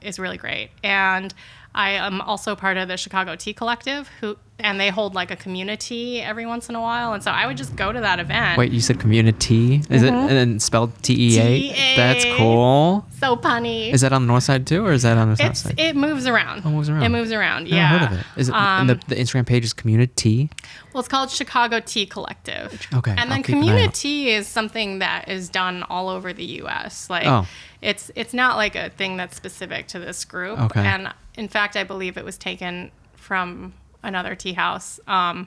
is really great. And I am also part of the Chicago Tea Collective, and they hold like a community every once in a while. And so I would just go to that event. Wait, you said community? Is it and then spelled TEA? TEA. That's cool. So punny. Is that on the north side too, or is that on the south side? It moves around. Oh, it moves around. It moves around. Never Yeah. heard of it. Is it and the Instagram page is community? Well, it's called Chicago Tea Collective. Okay. And then community is something that is done all over the U.S. Like, it's not like a thing that's specific to this group. Okay. And in fact, I believe it was taken from another tea house. I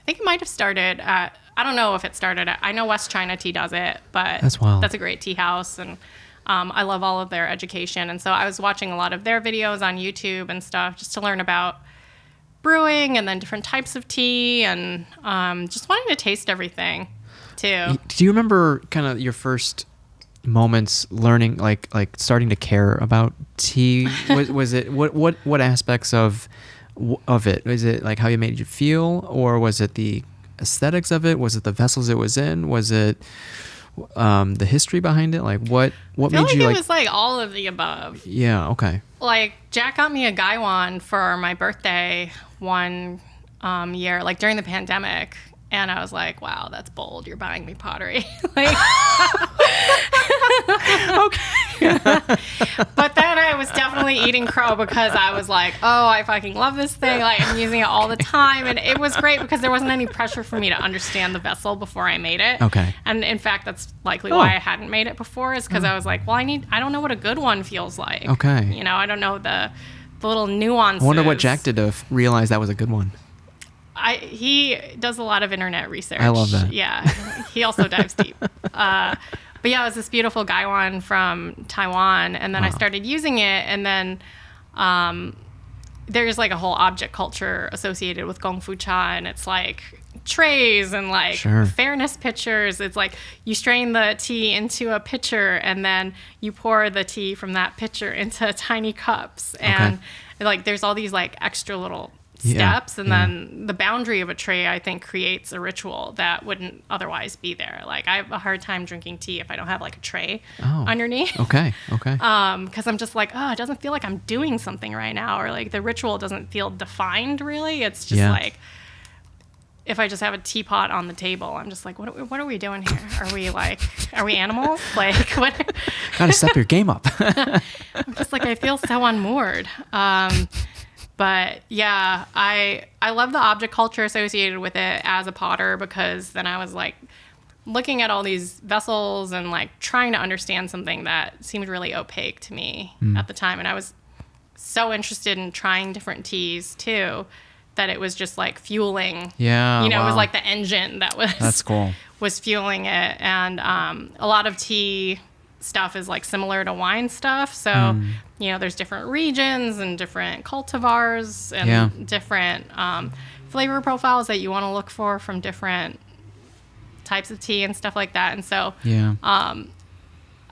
think it might have started at, I don't know if it started at, I know West China Tea does it, but that's wild. That's a great tea house. And I love all of their education. And so I was watching a lot of their videos on YouTube and stuff just to learn about brewing and then different types of tea and just wanting to taste everything too. Do you remember kind of your first moments learning, like starting to care about tea? Was it what aspects of it? Was it like how you made you feel, or was it the aesthetics of it? Was it the vessels it was in? Was it the history behind it? Like what made you like? It was like all of the above. Yeah. Okay. Like Jack got me a gaiwan for my birthday one year, like during the pandemic. And I was like, wow, that's bold. You're buying me pottery. Like, okay. But then I was definitely eating crow because I was like, oh, I fucking love this thing. Like, I'm using it all the time. And it was great because there wasn't any pressure for me to understand the vessel before I made it. Okay. And in fact, that's likely why I hadn't made it before, is because I was like, well, I don't know what a good one feels like. Okay. You know, I don't know the little nuances. I wonder what Jack did to realize that was a good one. He does a lot of internet research. I love that. Yeah. He also dives deep. But yeah, it was this beautiful gaiwan from Taiwan. And then I started using it. And then there's like a whole object culture associated with Gong Fu Cha. And it's like trays and like fairness pitchers. It's like you strain the tea into a pitcher and then you pour the tea from that pitcher into tiny cups. And like there's all these like extra little steps, and then the boundary of a tray, I think, creates a ritual that wouldn't otherwise be there. Like I have a hard time drinking tea if I don't have like a tray underneath. Okay. Because I'm just like, oh, it doesn't feel like I'm doing something right now, or like the ritual doesn't feel defined really. It's just like if I just have a teapot on the table, I'm just like, what are we doing here? Are we animals? Like what? Gotta step your game up. I'm just like, I feel so unmoored. But yeah, I love the object culture associated with it as a potter, because then I was like looking at all these vessels and like trying to understand something that seemed really opaque to me at the time. And I was so interested in trying different teas too, that it was just like fueling. Yeah. It was like the engine that was fueling it. And a lot of tea stuff is like similar to wine stuff. So, there's different regions and different cultivars and different flavor profiles that you want to look for from different types of tea and stuff like that. And so,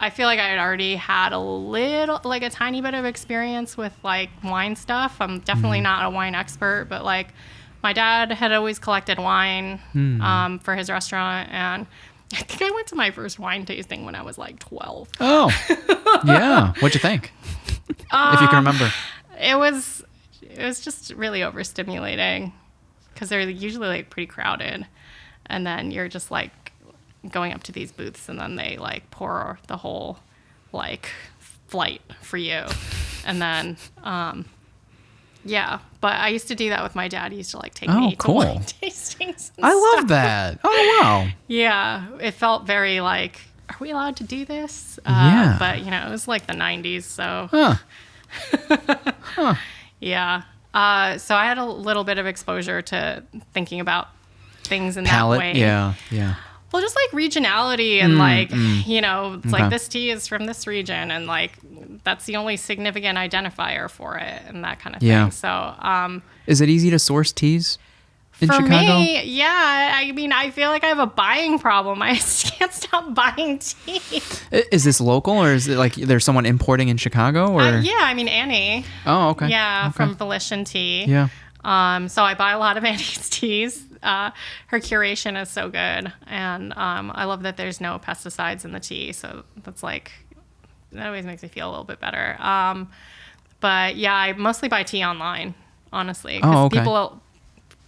I feel like I had already had a tiny bit of experience with like wine stuff. I'm definitely not a wine expert, but like my dad had always collected wine for his restaurant, and I think I went to my first wine tasting when I was like 12. Oh, yeah. What'd you think? If you can remember. It was just really overstimulating because they're usually like pretty crowded. And then you're just like going up to these booths, and then they like pour the whole like flight for you. And then, yeah, but I used to do that with my dad. He used to like take me to wine tastings. I love that. Oh, wow. Yeah. It felt very like, are we allowed to do this? Yeah. But, you know, it was like the 90s. So, yeah. So I had a little bit of exposure to thinking about things in that way. Yeah. Yeah. Well, just like regionality and like, you know, it's like this tea is from this region and like that's the only significant identifier for it and that kind of thing. So, is it easy to source teas in Chicago? For me, yeah. I mean, I feel like I have a buying problem. I just can't stop buying tea. Is this local or is it like there's someone importing in Chicago? Or yeah, I mean, Annie. Oh, okay. Yeah, from Volition Tea. Yeah. So I buy a lot of Annie's teas. Her curation is so good, and I love that there's no pesticides in the tea. So that's like that always makes me feel a little bit better. But yeah, I mostly buy tea online, honestly. People,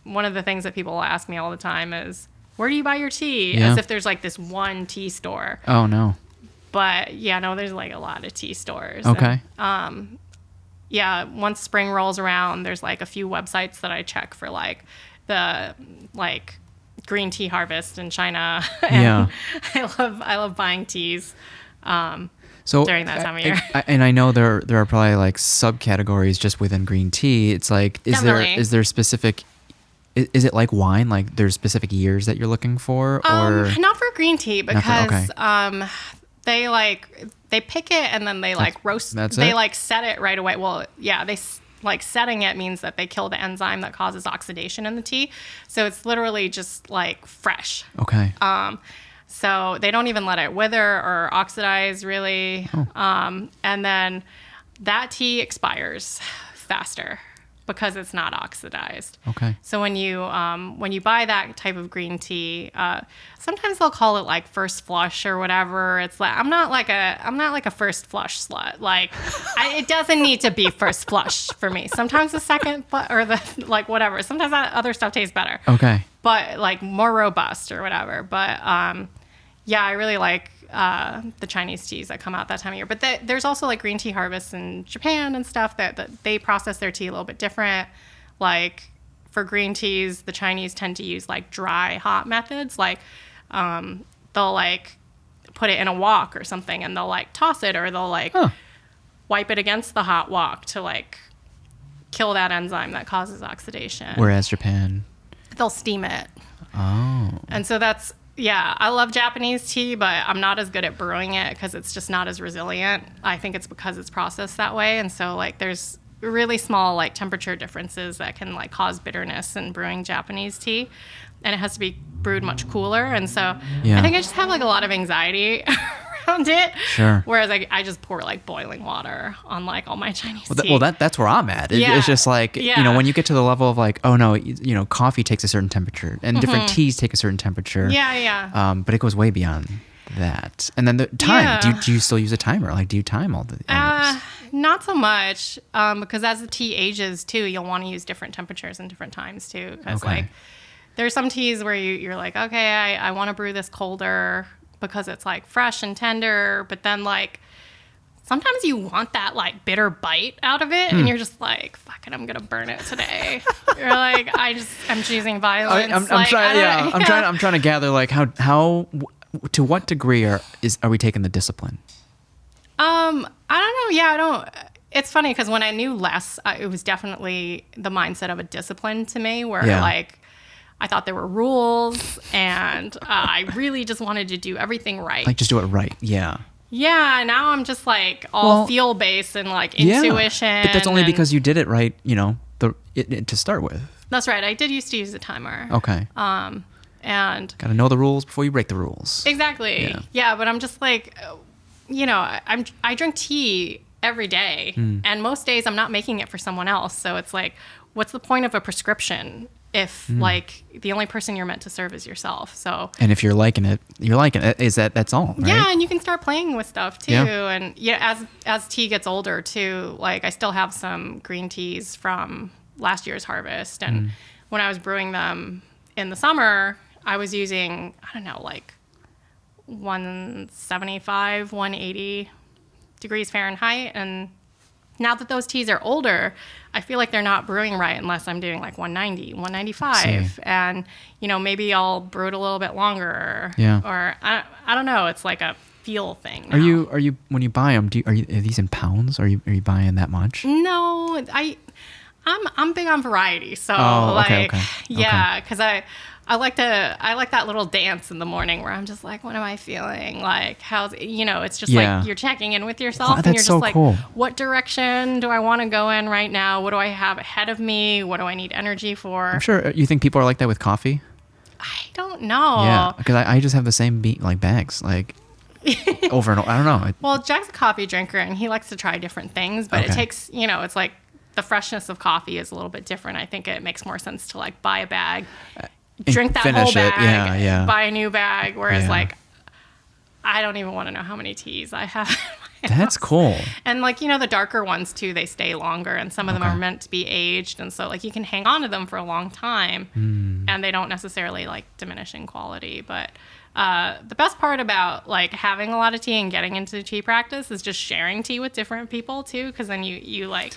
one of the things that people ask me all the time is, "Where do you buy your tea?" As if there's like this one tea store. Oh no. But yeah, no, there's like a lot of tea stores. Okay. And, yeah, once spring rolls around, there's like a few websites that I check for like the like green tea harvest in China. And I love buying teas during that time of year. And I know there are probably like subcategories just within green tea. It's like is there specific is it like wine? Like there's specific years that you're looking for or not for green tea because they pick it and then they like roast. They like set it right away. Well, yeah, they like setting it means that they kill the enzyme that causes oxidation in the tea. So it's literally just like fresh. Okay. So they don't even let it wither or oxidize really. And then that tea expires faster because it's not oxidized. Okay. So when you buy that type of green tea, sometimes they'll call it like first flush or whatever. It's like I'm not like a first flush slut. Like it doesn't need to be first flush for me. Sometimes the second or the like whatever. Sometimes that other stuff tastes better. Okay. But like more robust or whatever. But yeah, I really like the Chinese teas that come out that time of year. But there's also like green tea harvests in Japan and stuff that they process their tea a little bit different. Like for green teas, the Chinese tend to use like dry hot methods. Like they'll like put it in a wok or something and they'll like toss it or they'll like wipe it against the hot wok to like kill that enzyme that causes oxidation. Whereas Japan, they'll steam it. Oh. And so that's yeah, I love Japanese tea, but I'm not as good at brewing it because it's just not as resilient. I think it's because it's processed that way. And so, like, there's really small, like, temperature differences that can, like, cause bitterness in brewing Japanese tea. And it has to be brewed much cooler. And so I think I just have, like, a lot of anxiety around it. Sure. Whereas I just pour, like, boiling water on, like, all my Chinese tea. Well, that's where I'm at. It's just like, you know, when you get to the level of, like, oh, no, you know, coffee takes a certain temperature and different teas take a certain temperature. Yeah. But it goes way beyond that. And then the time. Yeah. Do you still use a timer? Like, do you time all these? Not so much because as the tea ages, too, you'll want to use different temperatures and different times, too. Because, like, there's some teas where you're like, okay, I want to brew this colder because it's like fresh and tender, but then like sometimes you want that like bitter bite out of it and you're just like, fuck it, I'm gonna burn it today. You're like, I'm choosing violence. I'm trying to gather like how to what degree are we taking the discipline? I don't know. Yeah, I don't. It's funny because when I knew less, it was definitely the mindset of a discipline to me where like I thought there were rules and I really just wanted to do everything right. Like just do it right. Yeah. Yeah. Now I'm just like all feel based and like intuition. But that's only because you did it right, you know, to start with. That's right. I did used to use a timer. Okay. And got to know the rules before you break the rules. Exactly. Yeah. But I'm just like, you know, I drink tea every day and most days I'm not making it for someone else. So it's like, what's the point of a prescription if like the only person you're meant to serve is yourself? So and if you're liking it, that's all, right? Yeah, and you can start playing with stuff too. And as tea gets older too, like I still have some green teas from last year's harvest, and when I was brewing them in the summer, I was using, I don't know, like 175, 180 degrees Fahrenheit. And now that those teas are older, I feel like they're not brewing right unless I'm doing like 190, 195. And, maybe I'll brew it a little bit longer. Yeah. Or I don't know. It's like a feel thing now. Are you when you buy them, are these in pounds? Are you buying that much? No, I'm big on variety. So okay. yeah, because I like that little dance in the morning where I'm just like, what am I feeling? Like, how's, it's just like you're checking in with yourself and you're just like, cool. What direction do I want to go in right now? What do I have ahead of me? What do I need energy for? I'm sure you think people are like that with coffee. I don't know. Yeah, because I just have the same bags, like over and over. I don't know. Well, Jack's a coffee drinker and he likes to try different things, but it takes, it's like the freshness of coffee is a little bit different. I think it makes more sense to like buy a bag, drink that whole bag, buy a new bag. Whereas like, I don't even want to know how many teas I have. That's cool. And like, the darker ones too, they stay longer and some of them are meant to be aged. And so like you can hang on to them for a long time and they don't necessarily like diminish in quality. But the best part about like having a lot of tea and getting into the tea practice is just sharing tea with different people too. Cause then you like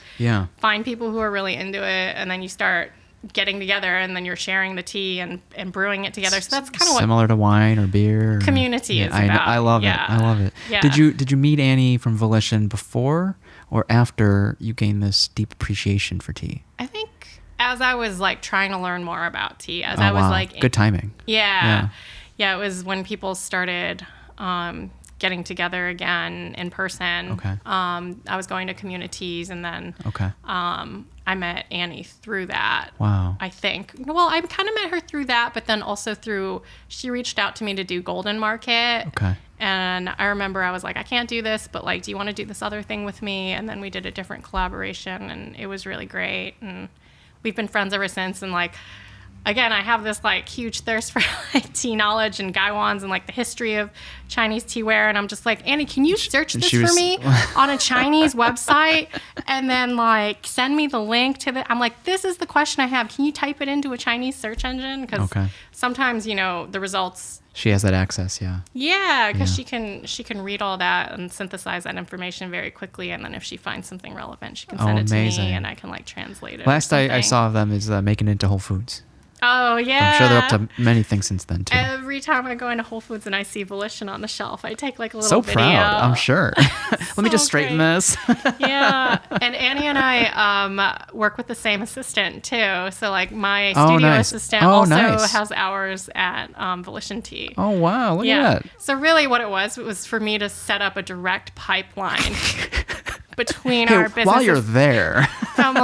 find people who are really into it and then you start getting together and then you're sharing the tea and brewing it together. So that's kind of similar to wine or beer. Community is about. I love it. I love it. Yeah. Did you meet Annie from Volition before or after you gained this deep appreciation for tea? I think as I was like trying to learn more about tea, as I was like good timing. Yeah. It was when people started getting together again in person. Okay. I was going to communities and then I met Annie through that. Wow. I think. Well, I kind of met her through that, but then also she reached out to me to do Golden Market. Okay. And I remember I was like, I can't do this, but like, do you want to do this other thing with me? And then we did a different collaboration and it was really great. And we've been friends ever since. And like, again, I have this like huge thirst for like tea knowledge and gaiwans and like the history of Chinese teaware. And I'm just like, Annie, can you search this for me on a Chinese website and then like send me the link to the, I'm like, this is the question I have. Can you type it into a Chinese search engine? Because sometimes, the results. She has that access. Yeah. Yeah. Because she can read all that and synthesize that information very quickly. And then if she finds something relevant, she can send it to me and I can like translate it. Last I saw of them is making it into Whole Foods. Oh, yeah. I'm sure they're up to many things since then, too. Every time I go into Whole Foods and I see Volition on the shelf, I take like a little video. So proud, I'm sure. Let me just straighten this. Yeah. And Annie and I work with the same assistant, too. So like my studio assistant also has hours at Volition Tea. Oh, wow. Look at that. So really what it was for me to set up a direct pipeline between our businesses. While you're there. I'm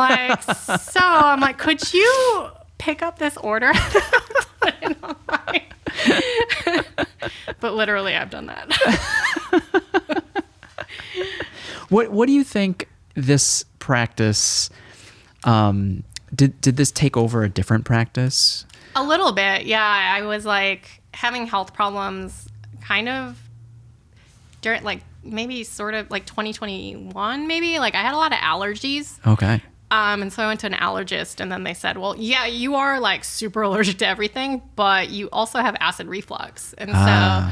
like, could you pick up this order? Put it online. But literally, I've done that. What do you think this practice? Did this take over a different practice? A little bit, yeah. I was like having health problems, kind of during like maybe sort of like 2021, maybe like I had a lot of allergies. Okay. And so I went to an allergist and then they said, well, yeah, you are like super allergic to everything, but you also have acid reflux. And so,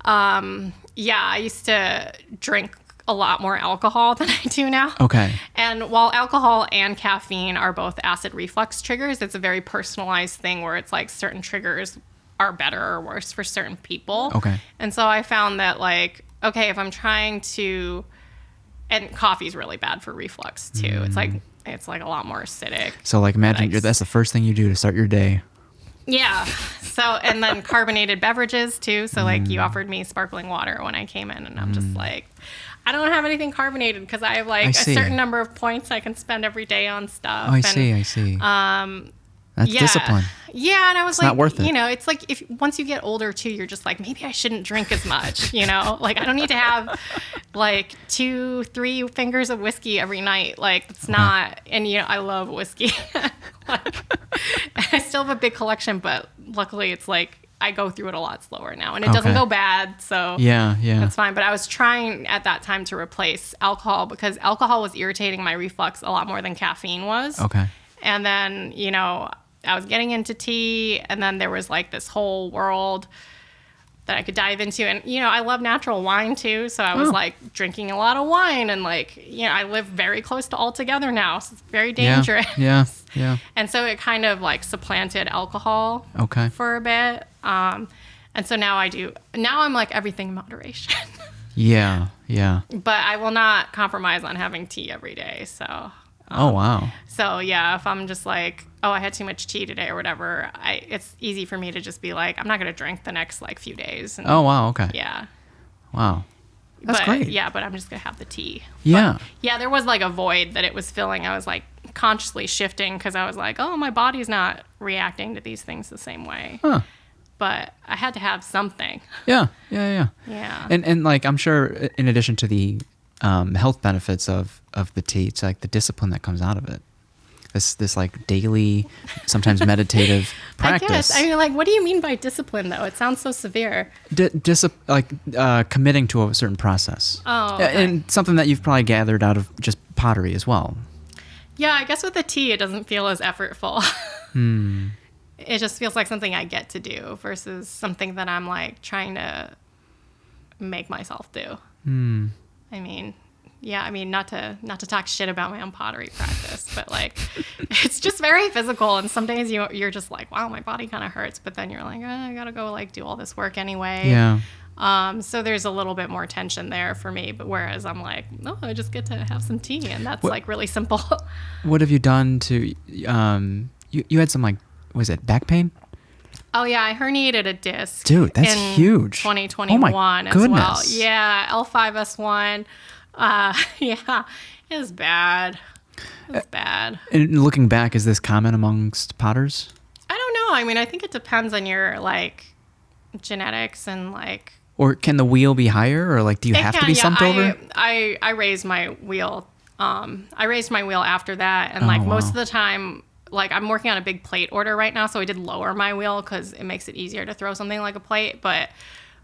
I used to drink a lot more alcohol than I do now. Okay. And while alcohol and caffeine are both acid reflux triggers, it's a very personalized thing where it's like certain triggers are better or worse for certain people. Okay. And so I found that like, okay, if I'm trying to, and coffee's really bad for reflux too. It's like a lot more acidic. So like imagine that's the first thing you do to start your day. Yeah. So, and then carbonated beverages too. So like you offered me sparkling water when I came in and I'm just like, I don't have anything carbonated because I have like a certain number of points I can spend every day on stuff. Oh, I see. That's discipline. Yeah, and I was it's not worth it. It's like if once you get older too, you're just like, maybe I shouldn't drink as much, Like I don't need to have like 2-3 fingers of whiskey every night. Like it's not, and I love whiskey. Like, I still have a big collection, but luckily it's like I go through it a lot slower now and it doesn't go bad. So yeah. That's fine. But I was trying at that time to replace alcohol because alcohol was irritating my reflux a lot more than caffeine was. Okay. And then, I was getting into tea and then there was like this whole world that I could dive into. And, I love natural wine too. So I was like drinking a lot of wine, and like, I live very close to Altogether now. So it's very dangerous. Yeah. Yeah. And so it kind of like supplanted alcohol for a bit. And so now I'm like everything in moderation. Yeah. Yeah. But I will not compromise on having tea every day. So. Oh, wow. So yeah, if I'm just like, oh, I had too much tea today or whatever, it's easy for me to just be like, I'm not going to drink the next like few days. And, oh, wow. Okay. Yeah. Wow. That's great. Yeah, but I'm just going to have the tea. Yeah. But, yeah, there was like a void that it was filling. I was like consciously shifting because I was like, oh, my body's not reacting to these things the same way. Huh. But I had to have something. Yeah. Yeah. And like, I'm sure in addition to the health benefits of the tea, it's like the discipline that comes out of it. This like daily, sometimes meditative practice. I guess. I mean, like, what do you mean by discipline, though? It sounds so severe. Committing to a certain process. Oh, okay. And something that you've probably gathered out of just pottery as well. Yeah, I guess with the tea, it doesn't feel as effortful. It just feels like something I get to do versus something that I'm like trying to make myself do. I mean, not to talk shit about my own pottery practice, but like, it's just very physical. And some days you're just like, wow, my body kind of hurts. But then you're like, I gotta go like do all this work anyway. Yeah. So there's a little bit more tension there for me. But whereas I'm like, no, I just get to have some tea, and that's like really simple. What have you done to? You had some like, was it back pain? Oh yeah, I herniated a disc. Dude, that's huge. 2021 oh my as goodness. well. Yeah, L5S1. Yeah, it was bad. It was bad. And looking back, is this common amongst potters? I don't know. I mean, I think it depends on your like genetics and like. Or can the wheel be higher, or like do you have to be slumped over? I raised my wheel. I raised my wheel after that, and like most of the time. Like, I'm working on a big plate order right now, so I did lower my wheel because it makes it easier to throw something like a plate. But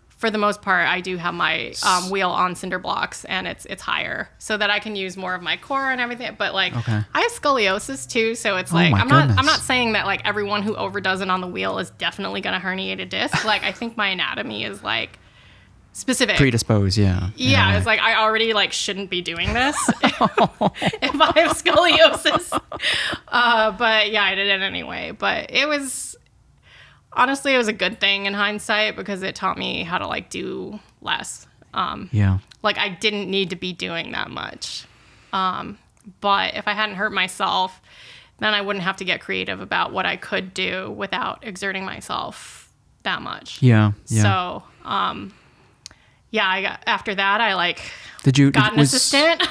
for the most part, I do have my wheel on cinder blocks, and it's higher so that I can use more of my core and everything. But like, I have scoliosis too, so it's like I'm not saying that like everyone who overdoes it on the wheel is definitely going to herniate a disc. Like, I think my anatomy is like specific. Predisposed, yeah. Yeah, it's like I already like shouldn't be doing this if I have scoliosis. But yeah, I did it anyway. But it was honestly, it was a good thing in hindsight because it taught me how to like do less. Like I didn't need to be doing that much. But if I hadn't hurt myself, then I wouldn't have to get creative about what I could do without exerting myself that much. Yeah. So, after that, I like got an assistant.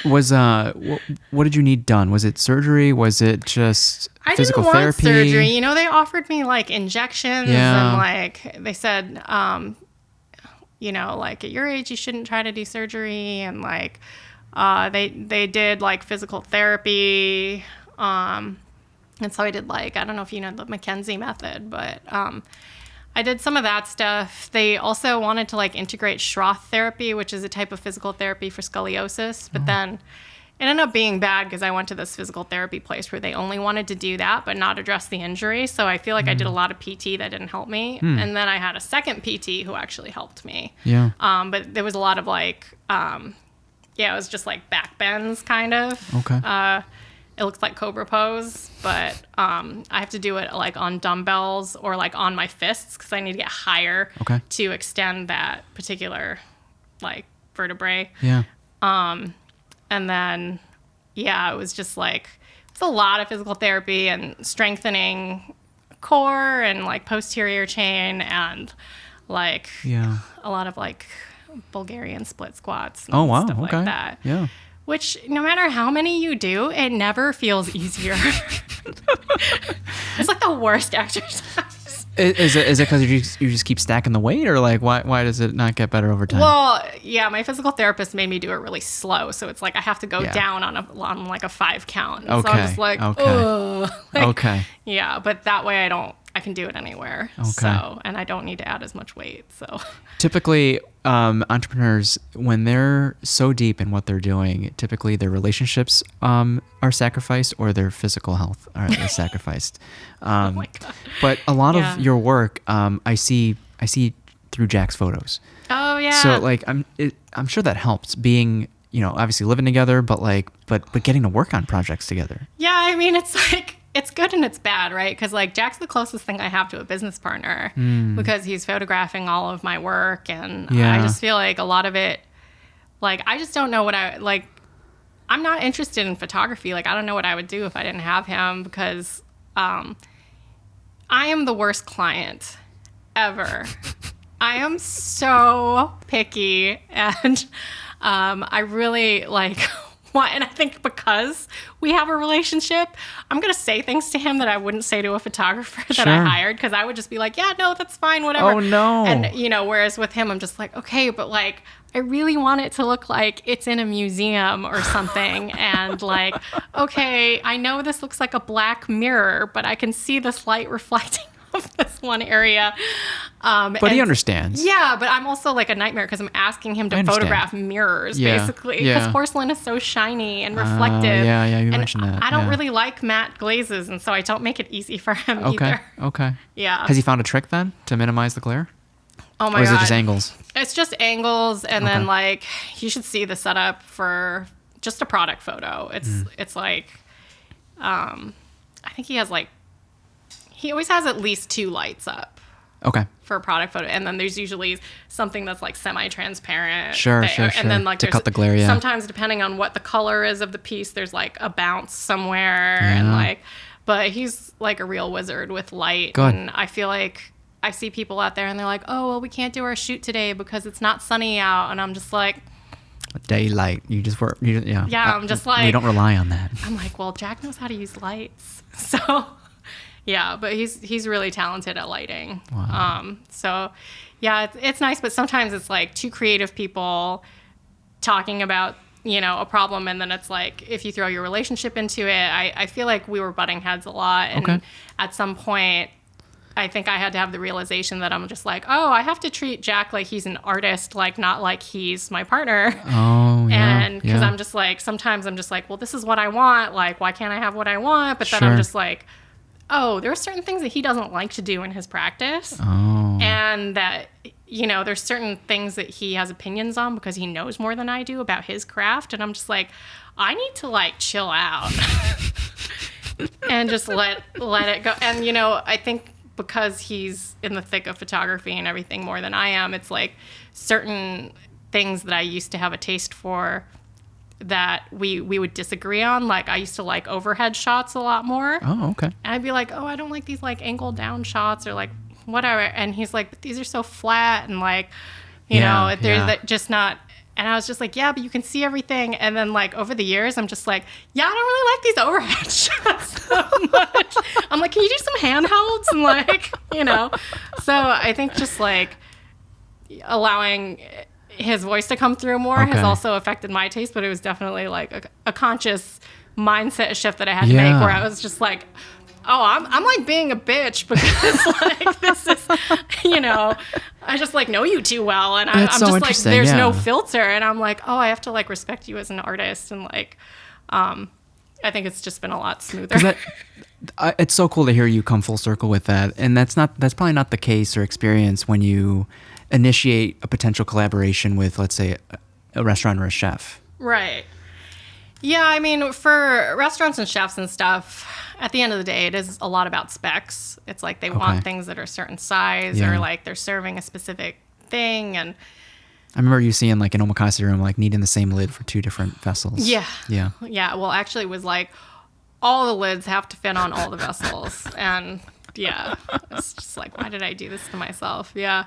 What did you need done? Was it surgery? Was it just physical therapy? I didn't want surgery. They offered me like injections and like they said, like at your age, you shouldn't try to do surgery. And like, they did like physical therapy. And so I did like, I don't know if you know the McKenzie method, but, I did some of that stuff. They also wanted to like integrate Schroth therapy, which is a type of physical therapy for scoliosis. But then it ended up being bad because I went to this physical therapy place where they only wanted to do that, but not address the injury. So I feel like I did a lot of PT that didn't help me. And then I had a second PT who actually helped me. Yeah. But there was a lot of like, it was just like back bends kind of. Okay. It looks like Cobra pose, but I have to do it like on dumbbells or like on my fists because I need to get higher to extend that particular like vertebrae. Yeah. And then, it was just like, it's a lot of physical therapy and strengthening core and like posterior chain and like a lot of like Bulgarian split squats and stuff like that. Yeah. Which, no matter how many you do, it never feels easier. It's like the worst exercise. Is it because you just keep stacking the weight, or like why does it not get better over time? Well, yeah, my physical therapist made me do it really slow, so it's like I have to go down on like a 5 count. And so I'm just like, yeah, but that way I can do it anywhere. Okay. So, and I don't need to add as much weight. So typically, entrepreneurs, when they're so deep in what they're doing, typically their relationships are sacrificed or their physical health are sacrificed. Oh my God. But a lot of your work, I see through Jack's photos. Oh yeah. So like I'm sure that helps being, obviously living together, but getting to work on projects together. Yeah, I mean, it's like, it's good and it's bad, right? Because like Jack's the closest thing I have to a business partner because he's photographing all of my work, and I just feel like a lot of it, like I just don't know what I'm not interested in photography. Like I don't know what I would do if I didn't have him, because I am the worst client ever. I am so picky, and I really and I think because we have a relationship, I'm going to say things to him that I wouldn't say to a photographer that I hired, because I would just be like, yeah, no, that's fine, whatever. Oh, no. And, whereas with him, I'm just like, okay, but like, I really want it to look like it's in a museum or something. And like, okay, I know this looks like a black mirror, but I can see this light reflecting off this one area. But he understands. Yeah, but I'm also like a nightmare because I'm asking him to photograph mirrors, basically. Because porcelain is so shiny and reflective. You mentioned that. I don't really like matte glazes, and so I don't make it easy for him either. Okay. Yeah. Has he found a trick then to minimize the glare? Oh my God. Or is it just angles? It's just angles, and then like you should see the setup for just a product photo. It's like, I think he always has at least 2 lights up. Okay. For a product photo, and then there's usually something that's like semi-transparent. Sure. And then like to cut the glare. Yeah. Sometimes depending on what the color is of the piece, there's like a bounce somewhere, and but he's like a real wizard with light. Good. And I feel like I see people out there and they're like, oh, well, we can't do our shoot today because it's not sunny out, and I'm just like, daylight. You just work. I'm just like, we don't rely on that. I'm like, well, Jack knows how to use lights, so. Yeah, but he's really talented at lighting. Wow. So, yeah, it's nice, but sometimes it's like 2 creative people talking about, a problem, and then it's like if you throw your relationship into it, I feel like we were butting heads a lot, and at some point, I think I had to have the realization that I'm just like, oh, I have to treat Jack like he's an artist, like not like he's my partner. Oh, yeah. And because I'm just like, sometimes I'm just like, well, this is what I want. Like, why can't I have what I want? But then I'm just like, oh, there are certain things that he doesn't like to do in his practice. Oh. And that, there's certain things that he has opinions on because he knows more than I do about his craft. And I'm just like, I need to like chill out and just let it go. And, I think because he's in the thick of photography and everything more than I am, it's like certain things that I used to have a taste for that we would disagree on. Like I used to like overhead shots a lot more. Oh, okay. And I'd be like, oh, I don't like these like angled down shots or like whatever. And he's like, but these are so flat and like, they're just not. And I was just like, yeah, but you can see everything. And then like over the years, I'm just like, yeah, I don't really like these overhead shots so much. I'm like, can you do some handhelds and like, So I think just like allowing his voice to come through more has also affected my taste, but it was definitely like a conscious mindset shift that I had to make, where I was just like, oh, I'm like being a bitch because like this is, I just like know you too well, and I'm so just like there's no filter, and I'm like, oh, I have to like respect you as an artist, and like, I think it's just been a lot smoother. It's so cool to hear you come full circle with that, and that's probably not the case or experience when you initiate a potential collaboration with, let's say, a restaurant or a chef. Right. Yeah, I mean, for restaurants and chefs and stuff, at the end of the day, it is a lot about specs. It's like they want things that are a certain size, or like they're serving a specific thing. And I remember you seeing like an omakase room, like needing the same lid for 2 different vessels. Yeah. Yeah. Yeah. Well, actually, it was like all the lids have to fit on all the vessels. And yeah, it's just like, why did I do this to myself? Yeah.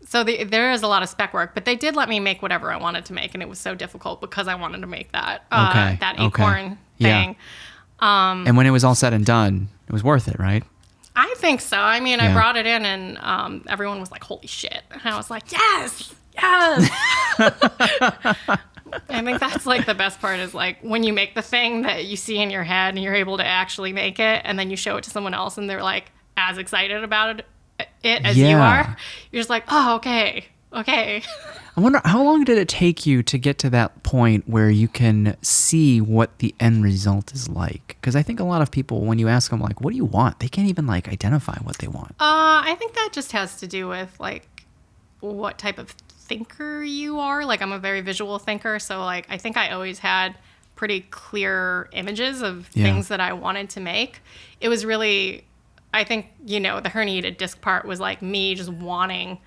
So there is a lot of spec work, but they did let me make whatever I wanted to make, and it was so difficult because I wanted to make that acorn thing. And when it was all said and done, it was worth it, right? I think so. I mean, I brought it in, and everyone was like, "Holy shit!" And I was like, "Yes, yes." I think that's like the best part is like when you make the thing that you see in your head and you're able to actually make it, and then you show it to someone else, and they're like as excited about it as you are. You're just like, oh, okay, okay. I wonder, how long did it take you to get to that point where you can see what the end result is like? Because I think a lot of people, when you ask them, like, what do you want? They can't even, like, identify what they want. I think that just has to do with, like, what type of thinker you are. Like, I'm a very visual thinker, so, like, I think I always had pretty clear images of things that I wanted to make. It was really, I think, the herniated disc part was, like, me just wanting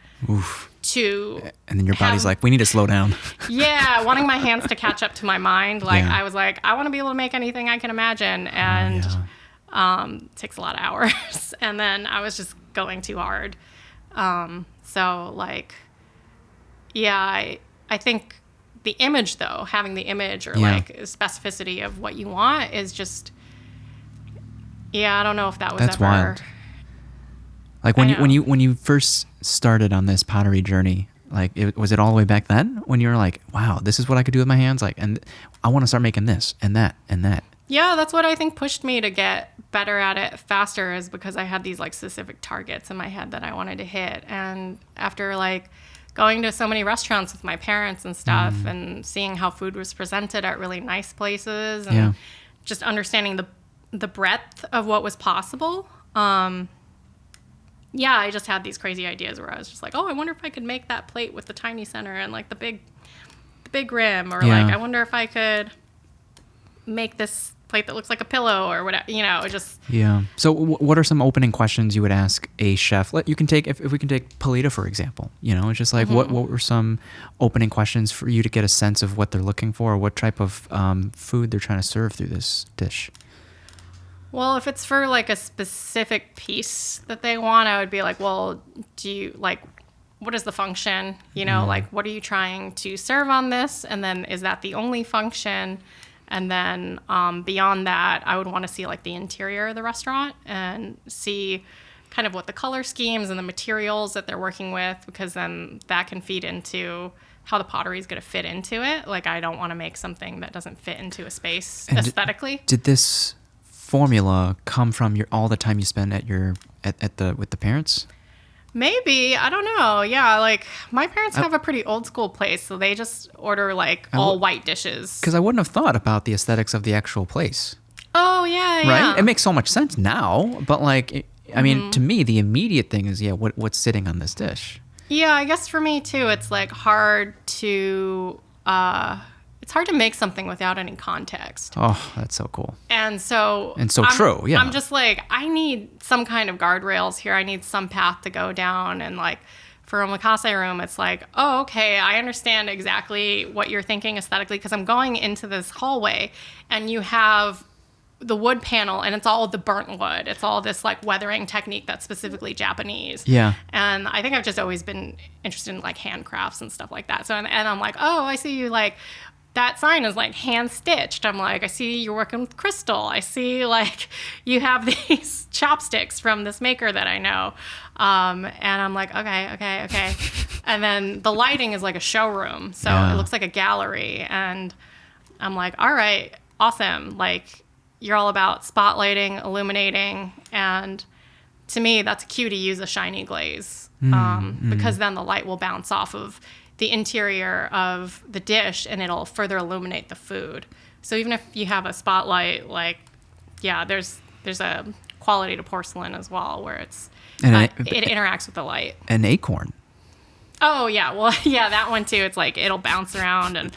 to... And then your body's like, we need to slow down. Yeah, wanting my hands to catch up to my mind. Like, I was like, I want to be able to make anything I can imagine. And it takes a lot of hours. And then I was just going too hard. So, like, I think the image, though, having the image or, like, specificity of what you want is just... Yeah, I don't know if that was That's ever... wild. Like when you first started on this pottery journey, like was it all the way back then when you were like, wow, this is what I could do with my hands, like, and I want to start making this and that and that. Yeah, that's what I think pushed me to get better at it faster, is because I had these like specific targets in my head that I wanted to hit. And after like going to so many restaurants with my parents and stuff and seeing how food was presented at really nice places and just understanding the breadth of what was possible. I just had these crazy ideas where I was just like, oh, I wonder if I could make that plate with the tiny center and like the big rim, or like I wonder if I could make this plate that looks like a pillow or whatever, just. Yeah. So what are some opening questions you would ask a chef? You can take, if we can take Polita, for example, it's just like, what were some opening questions for you to get a sense of what they're looking for, or what type of food they're trying to serve through this dish? Well, if it's for like a specific piece that they want, I would be like, well, do you like, what is the function? Like, what are you trying to serve on this? And then is that the only function? And then beyond that, I would want to see like the interior of the restaurant and see kind of what the color schemes and the materials that they're working with, because then that can feed into how the pottery is going to fit into it. Like, I don't want to make something that doesn't fit into a space aesthetically. Did this formula come from all the time you spend with the parents? Maybe, I don't know. Yeah, like my parents have a pretty old school place, so they just order like all white dishes. Because I wouldn't have thought about the aesthetics of the actual place. Oh yeah, right. It makes so much sense now, but like, I mean, to me, the immediate thing is what's sitting on this dish. Yeah, I guess for me too, it's like hard to. It's hard to make something without any context. Oh, that's so cool. And so true, yeah. I'm just like, I need some kind of guardrails here. I need some path to go down. And like for a omakase room, it's like, oh, okay, I understand exactly what you're thinking aesthetically, because I'm going into this hallway and you have the wood panel and it's all the burnt wood. It's all this like weathering technique that's specifically Japanese. Yeah. And I think I've just always been interested in like handcrafts and stuff like that. So, and I'm like, oh, I see you like, that sign is like hand stitched. I'm like, I see you're working with crystal. I see like you have these chopsticks from this maker that I know. And I'm like, okay. And then the lighting is like a showroom. So it looks like a gallery. And I'm like, all right, awesome. Like, you're all about spotlighting, illuminating. And to me, that's a cue to use a shiny glaze. Because then the light will bounce off of the interior of the dish and it'll further illuminate the food. So even if you have a spotlight, like, there's a quality to porcelain as well, where it interacts with the light. An acorn. Oh yeah, well that one too. It's like it'll bounce around and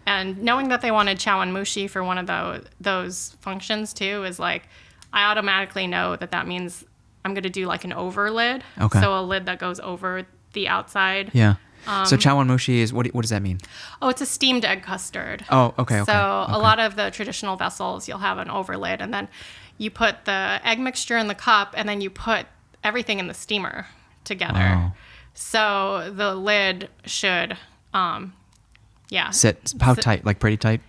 and knowing that they wanted chawanmushi for one of those functions too is like, I automatically know that means I'm gonna do like an over lid. Okay. So a lid that goes over the outside. Yeah. So chawanmushi is, what does that mean? Oh, it's a steamed egg custard. Oh, okay. So a lot of the traditional vessels, you'll have an overlid, and then you put the egg mixture in the cup, and then you put everything in the steamer together. Wow. So the lid should, sit how tight? Like pretty tight?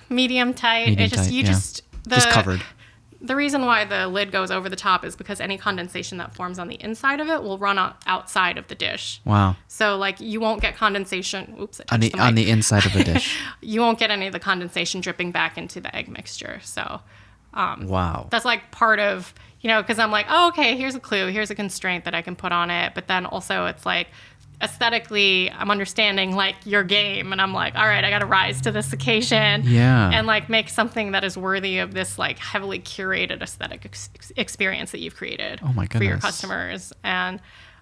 Medium tight. Just covered. The reason why the lid goes over the top is because any condensation that forms on the inside of it will run outside of the dish. Wow. So like you won't get condensation. Oops, on the inside of the dish. You won't get any of the condensation dripping back into the egg mixture. So Wow. That's like part of, because I'm like, oh, okay, here's a clue, here's a constraint that I can put on it. But then also it's like, aesthetically, I'm understanding like your game, and I'm like, all right, I got to rise to this occasion, and like make something that is worthy of this like heavily curated aesthetic experience that you've created for your customers. And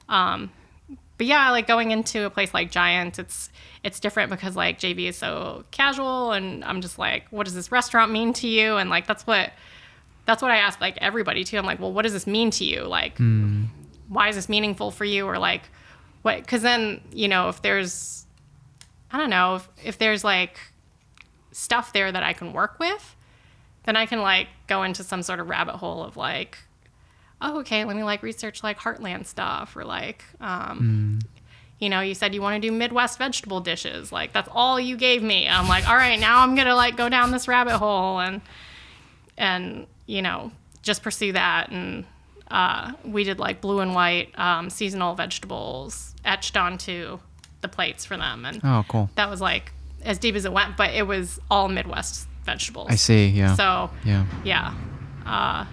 but yeah, like going into a place like Giant, it's different because like JV is so casual, and I'm just like, what does this restaurant mean to you? And like that's what I ask like everybody too. I'm like, well, what does this mean to you? Like, why is this meaningful for you? Or like, what? Because then, if there's, I don't know, if there's like stuff there that I can work with, then I can like go into some sort of rabbit hole of like, oh, okay, let me like research like heartland stuff, or like, you said you want to do Midwest vegetable dishes. Like that's all you gave me. I'm like, all right, now I'm going to like go down this rabbit hole and, just pursue that. And we did like blue and white seasonal vegetables etched onto the plates for them. And oh, cool. That was like as deep as it went, but it was all Midwest vegetables. I see. Yeah. So yeah.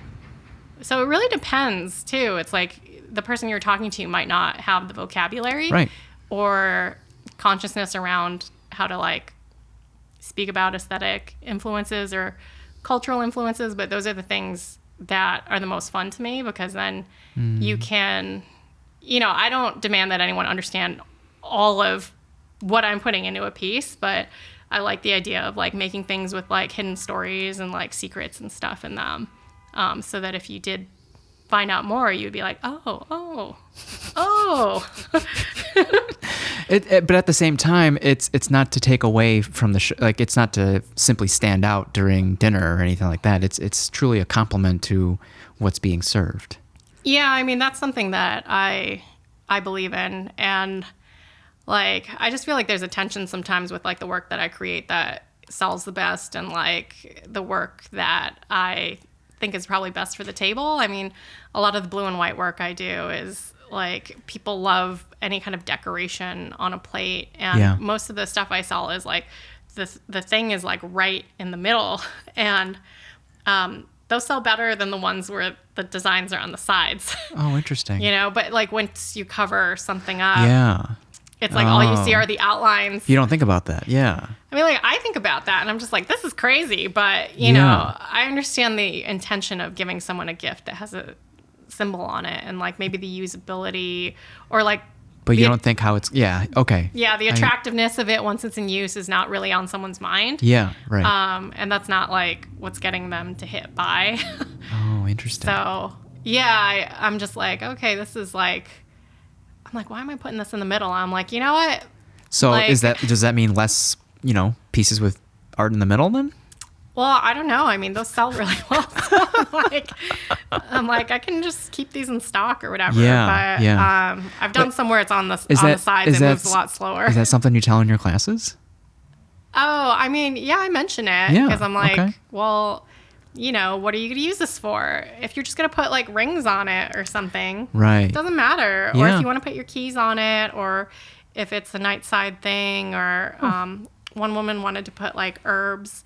So it really depends too. It's like the person you're talking to might not have the vocabulary or consciousness around how to like speak about aesthetic influences or cultural influences, but those are the things that are the most fun to me, because then you can, I don't demand that anyone understand all of what I'm putting into a piece, but I like the idea of like making things with like hidden stories and like secrets and stuff in them, so that if you did find out more, you'd be like, oh. But at the same time, it's not to take away from the like it's not to simply stand out during dinner or anything like that. It's truly a compliment to what's being served. Yeah, I mean that's something that I believe in, and like I just feel like there's a tension sometimes with like the work that I create that sells the best, and like the work that I think is probably best for the table. I mean, a lot of the blue and white work I do is like people love any kind of decoration on a plate, and most of the stuff I sell is like the thing is like right in the middle, and those sell better than the ones where the designs are on the sides. Oh, interesting. But like once you cover something up, it's like all you see are the outlines. You don't think about that. Yeah. I mean, like I think about that and I'm just like, this is crazy, but you know, I understand the intention of giving someone a gift that has a symbol on it, and like maybe the usability or like. But you don't think how it's, okay. Yeah, the attractiveness of it once it's in use is not really on someone's mind. Yeah, right. And that's not like what's getting them to hit buy. Oh, interesting. So yeah, I'm just like, okay, this is like, I'm like, why am I putting this in the middle? I'm like, you know what? So like, does that mean less, pieces with art in the middle then? Well, I don't know. I mean, those sell really well. So I'm like, I can just keep these in stock or whatever. Yeah, but I've done some where it's on the sides. It moves a lot slower. Is that something you tell in your classes? Oh, I mean, yeah, I mention it because I'm like, well, what are you going to use this for? If you're just going to put like rings on it or something, right? It doesn't matter. Or if you want to put your keys on it, or if it's a nightside thing, or one woman wanted to put like herbs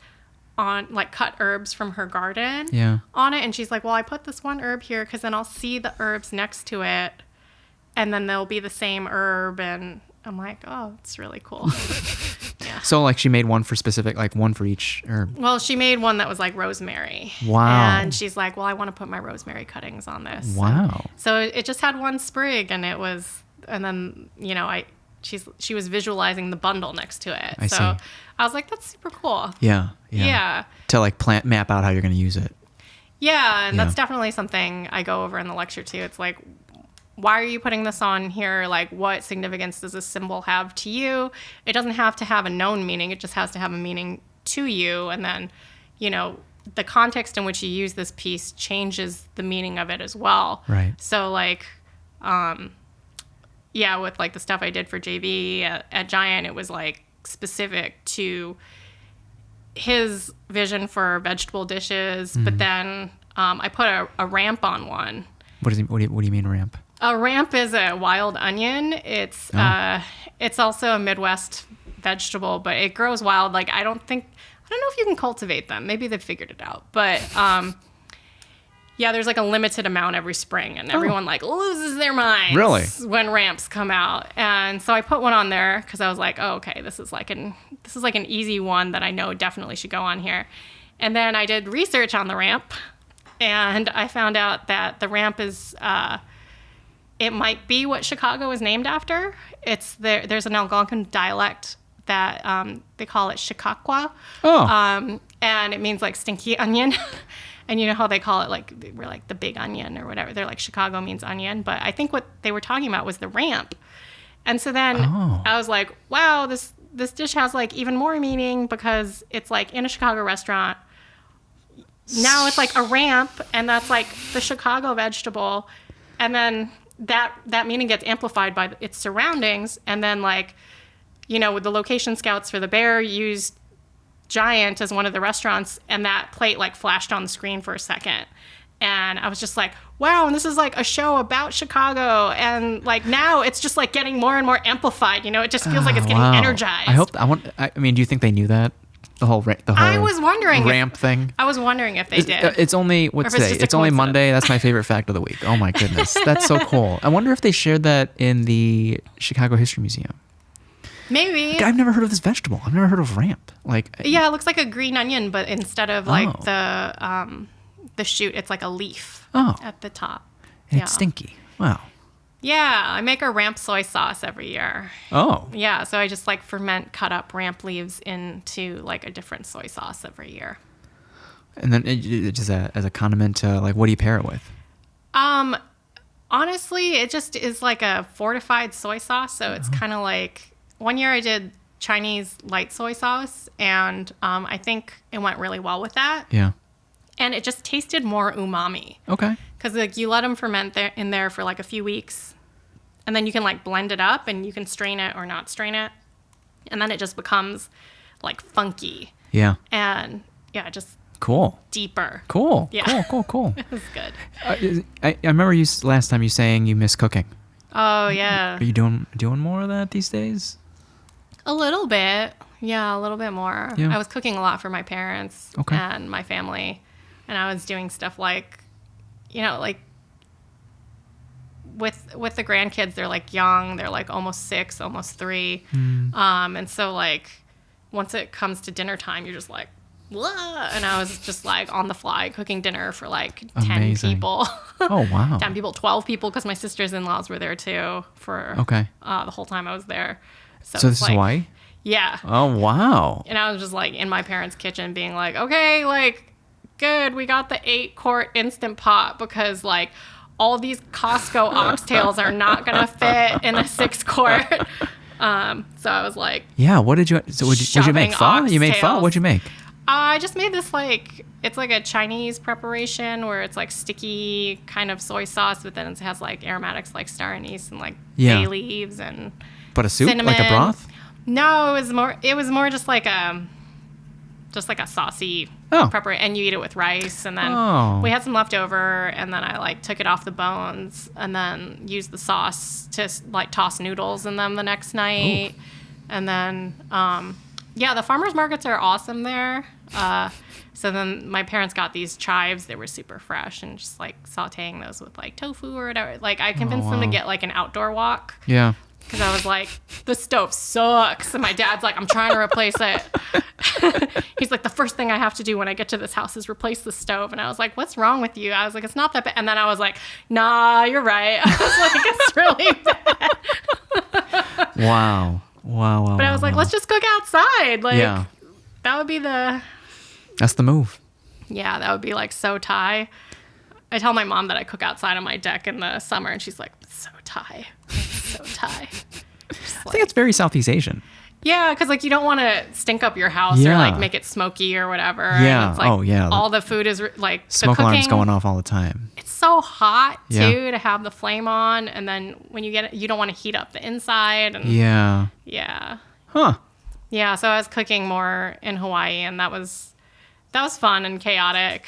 on, like cut herbs from her garden on it, and she's like, well, I put this one herb here because then I'll see the herbs next to it and then they'll be the same herb. And I'm like, oh, it's really cool. So like she made one for specific, like one for each herb. Well, she made one that was like rosemary. Wow. And she's like, well, I want to put my rosemary cuttings on this. Wow. And so it just had one sprig, and then she was visualizing the bundle next to it. I see. I was like, that's super cool. Yeah. To like map out how you're going to use it. Yeah, and that's definitely something I go over in the lecture too. It's like, why are you putting this on here? Like, what significance does this symbol have to you? It doesn't have to have a known meaning. It just has to have a meaning to you. And then, the context in which you use this piece changes the meaning of it as well. Right. So like, with like the stuff I did for JV at Giant, it was like specific to his vision for vegetable dishes. But then I put a ramp on one. What do you mean ramp? A ramp is a wild onion. It's also a Midwest vegetable, but it grows wild. Like I don't don't know if you can cultivate them. Maybe they've figured it out. But yeah, there's like a limited amount every spring, and everyone like loses their minds when ramps come out. And so I put one on there because I was like, oh, okay, this is like an easy one that I know definitely should go on here. And then I did research on the ramp, and I found out that the ramp is it might be what Chicago is named after. There's an Algonquin dialect that they call it Chicago. And it means like stinky onion. And you know how they call it, like, we're like the big onion or whatever. They're like, Chicago means onion. But I think what they were talking about was the ramp. And so then I was like, wow, this dish has like even more meaning because it's like in a Chicago restaurant. Now it's like a ramp, and that's like the Chicago vegetable. And then that meaning gets amplified by its surroundings. And then, like, you know, with the location scouts for the Bear used Giant as one of the restaurants, and that plate like flashed on the screen for a second, and I was just like, wow, and this is like a show about Chicago, and like now it's just like getting more and more amplified, you know, it just feels like it's getting energized. I mean, do you think they knew that? The whole I was wondering ramp thing. I was wondering if they did. It's only it's only Monday. That's my favorite fact of the week. Oh my goodness, that's so cool. I wonder if they shared that in the Chicago History Museum. Maybe. I've never heard of this vegetable. I've never heard of ramp. Like, yeah, it looks like a green onion, but instead of like the shoot, it's like a leaf at the top. And it's stinky. Wow. Yeah, I make a ramp soy sauce every year. Oh. Yeah, so I just like ferment cut up ramp leaves into like a different soy sauce every year. And then just as a condiment, like, what do you pair it with? Honestly, it just is like a fortified soy sauce, so it's kind of like. One year I did Chinese light soy sauce, and I think it went really well with that. Yeah. And it just tasted more umami. Okay. Because like you let them ferment in there for like a few weeks, and then you can like blend it up, and you can strain it or not strain it, and then it just becomes like funky. Yeah. And yeah, just cool. Deeper. Cool. Yeah. Cool. It was good. I remember you last time you saying you miss cooking. Oh yeah. Are you doing more of that these days? A little bit. Yeah, a little bit more. Yeah. I was cooking a lot for my parents and my family. And I was doing stuff like, you know, like with the grandkids, they're like young. They're like almost 6, almost 3. And so like once it comes to dinner time, you're just like, whoa. And I was just like on the fly cooking dinner for like 10 people. Oh, wow. 10 people, 12 people, because my sisters-in-laws were there too for the whole time I was there. So this is like, Hawaii? Yeah. Oh, wow. And I was just like in my parents' kitchen being like, okay, like, good, we got the 8-quart Instant Pot because like all these Costco oxtails are not going to fit in a 6-quart. So I was like, yeah, would you make pho? You made pho? What'd you make? I just made this like, it's like a Chinese preparation where it's like sticky kind of soy sauce, but then it has like aromatics like star anise and like bay leaves and but a soup, cinnamon. Like a broth? No, it was more just like a saucy preparation, and you eat it with rice. And then we had some leftover, and then I like took it off the bones, and then used the sauce to like toss noodles in them the next night. Ooh. And then the farmers markets are awesome there. So then my parents got these chives. They were super fresh, and just like sauteing those with like tofu or whatever. Like I convinced them to get like an outdoor wok. Yeah. Because I was like, the stove sucks. And my dad's like, I'm trying to replace it. He's like, the first thing I have to do when I get to this house is replace the stove. And I was like, what's wrong with you? I was like, it's not that bad. And then I was like, nah, you're right. I was like, it's really bad. Wow. But I was like, let's just cook outside. Like, that would be that's the move. Yeah, that would be like so Thai. I tell my mom that I cook outside on my deck in the summer, and she's like, so Thai. So Thai. I think it's very Southeast Asian. Yeah, because like you don't want to stink up your house or like make it smoky or whatever. Yeah. And it's like, all the food is like smoke alarms going off all the time. It's so hot too to have the flame on, and then when you get it, you don't want to heat up the inside. And yeah. Huh. Yeah. So I was cooking more in Hawaii, and that was fun and chaotic.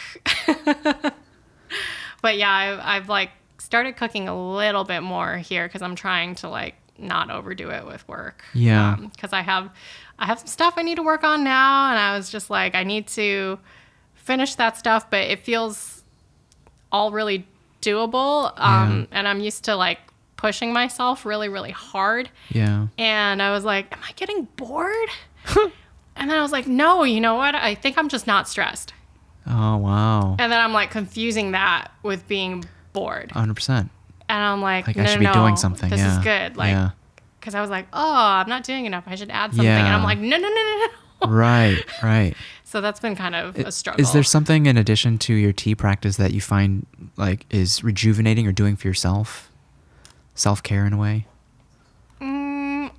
But yeah, I've like started cooking a little bit more here because I'm trying to like not overdo it with work. Yeah. Because I have some stuff I need to work on now, and I was just like, I need to finish that stuff, but it feels all really doable. And I'm used to like pushing myself really, really hard. Yeah. And I was like, am I getting bored? And then I was like, no, you know what? I think I'm just not stressed. Oh, wow. And then I'm like confusing that with being bored. 100%. And I'm like, Like, no, I should be doing something. This yeah. is good. Like, because I was like, oh, I'm not doing enough. I should add something. Yeah. And I'm like, no. Right. So that's been kind of a struggle. Is there something in addition to your tea practice that you find like is rejuvenating or doing for yourself? Self-care in a way?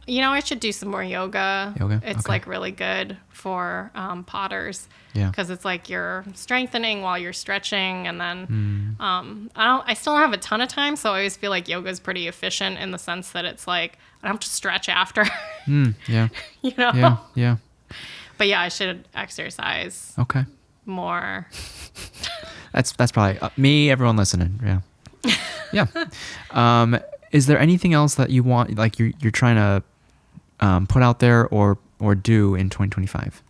You know, I should do some more yoga. It's Okay. like really good for potters. Yeah. Because it's like you're strengthening while you're stretching, and then I still don't have a ton of time, so I always feel like yoga is pretty efficient in the sense that it's like I don't have to stretch after. Yeah. You know. Yeah. But yeah, I should exercise Okay. more. That's probably me. Everyone listening. Yeah. Yeah. Is there anything else that you want, like you're trying to put out there or do in 2025?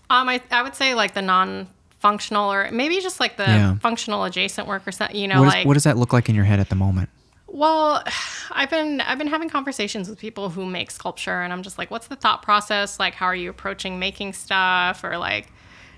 I would say like the non-functional, or maybe just like the functional adjacent work or something. You know, what does that look like in your head at the moment? Well, I've been having conversations with people who make sculpture, and I'm just like, what's the thought process? Like, how are you approaching making stuff? Or like,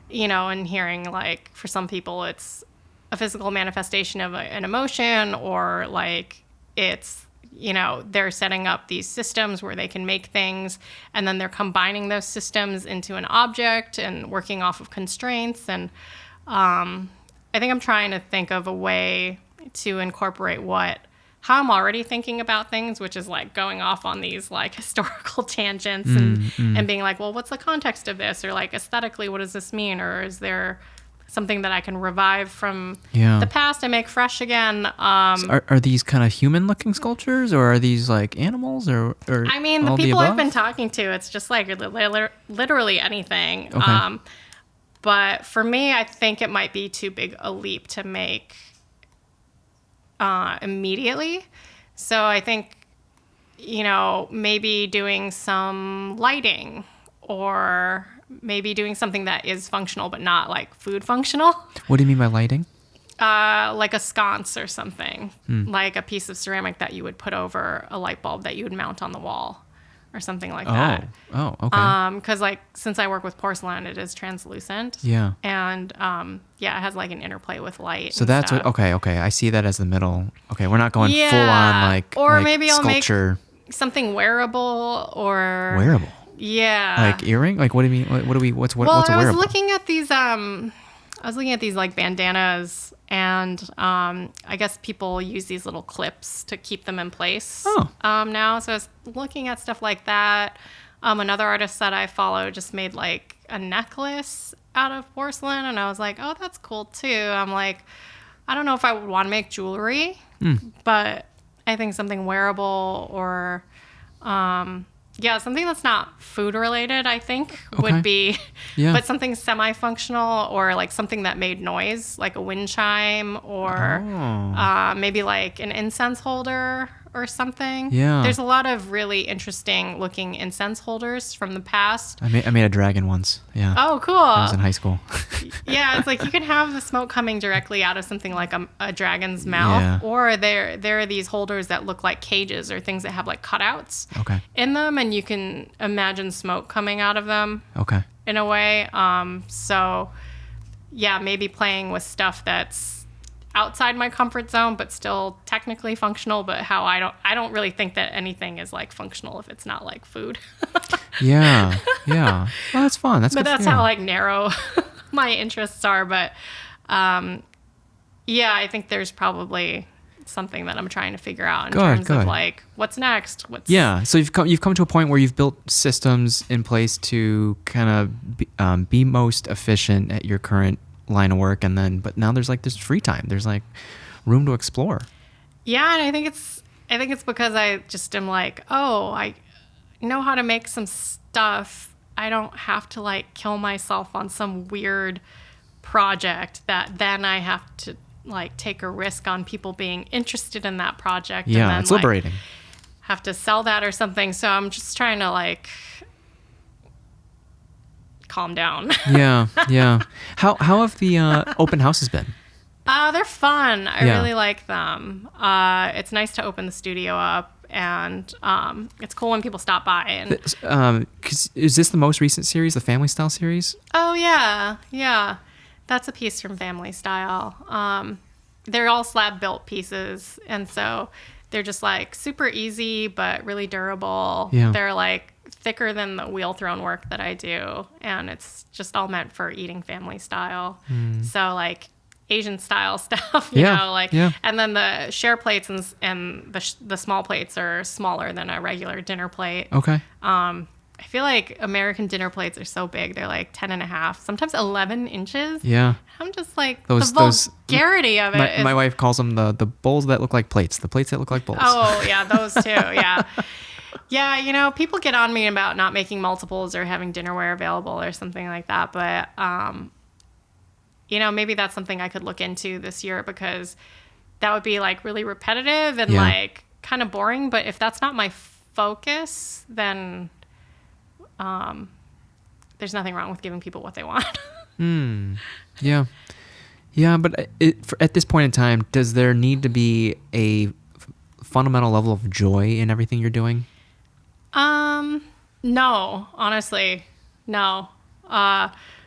you know, and hearing like for some people it's a physical manifestation of an emotion, or like it's, you know, they're setting up these systems where they can make things, and then they're combining those systems into an object and working off of constraints. And I think I'm trying to think of a way to incorporate how I'm already thinking about things, which is like going off on these like historical tangents and being like, well, what's the context of this? Or like aesthetically, what does this mean? Or is there something that I can revive from the past and make fresh again? So are these kind of human looking sculptures, or are these like animals or I mean, the people I've been talking to, it's just like literally anything. Okay. But for me, I think it might be too big a leap to make immediately. So I think, you know, maybe doing some lighting, or maybe doing something that is functional but not like food functional. What do you mean by lighting? Like a sconce or something, like a piece of ceramic that you would put over a light bulb that you would mount on the wall, or something like that. Oh, okay. Because like since I work with porcelain, it is translucent. Yeah. And it has like an interplay with light. So that's stuff. okay. I see that as the middle. Okay, we're not going full on like or like maybe I'll sculpture. Make something wearable or wearable. Yeah. Like earring? Like what do you mean? What's a wearable? I was looking at these like bandanas, and I guess people use these little clips to keep them in place. Now. So I was looking at stuff like that. Another artist that I follow just made like a necklace out of porcelain, and I was like, oh, that's cool too. I'm like, I don't know if I would want to make jewelry, but I think something wearable or something that's not food related, I think would be, but something semi-functional, or like something that made noise, like a wind chime, or maybe like an incense holder or something. Yeah. There's a lot of really interesting looking incense holders from the past. I made a dragon once. Yeah. Oh, cool. I was in high school. Yeah, it's like you can have the smoke coming directly out of something like a dragon's mouth, or there are these holders that look like cages, or things that have like cutouts in them, and you can imagine smoke coming out of them. Okay. In a way. So yeah, maybe playing with stuff that's outside my comfort zone, but still technically functional, but how I don't really think that anything is like functional if it's not like food. Yeah. Well, that's fun. That's how like narrow my interests are. But I think there's probably something that I'm trying to figure out in terms of like what's next. So you've come to a point where you've built systems in place to kind of be most efficient at your current line of work, but now there's free time. There's like room to explore. Yeah, and I think it's because I just am like, oh, I know how to make some stuff. I don't have to like kill myself on some weird project that then I have to like take a risk on people being interested in that project. Yeah, and then, it's liberating. have to sell that or something. So I'm just trying to like calm down. Yeah. How have the open houses been? They're fun. I really like them. It's nice to open the studio up, and it's cool when people stop by. And 'cause is this the most recent series, the Family Style series? Oh yeah. That's a piece from Family Style. They're all slab built pieces, and so they're just like super easy but really durable. Yeah. They're like thicker than the wheel thrown work that I do, and it's just all meant for eating family style. So like Asian style stuff, you know, like, and then the share plates and the small plates are smaller than a regular dinner plate. Okay. I feel like American dinner plates are so big. They're like 10.5, sometimes 11 inches. Yeah. I'm just like, those vulgarity of it. My wife calls them the bowls that look like plates, the plates that look like bowls. Oh yeah, those too. Yeah. Yeah, you know, people get on me about not making multiples or having dinnerware available or something like that. But, you know, maybe that's something I could look into this year, because that would be like really repetitive and like kind of boring. But if that's not my focus, then there's nothing wrong with giving people what they want. Yeah. Yeah, but at this point in time, does there need to be a fundamental level of joy in everything you're doing? No, honestly, no.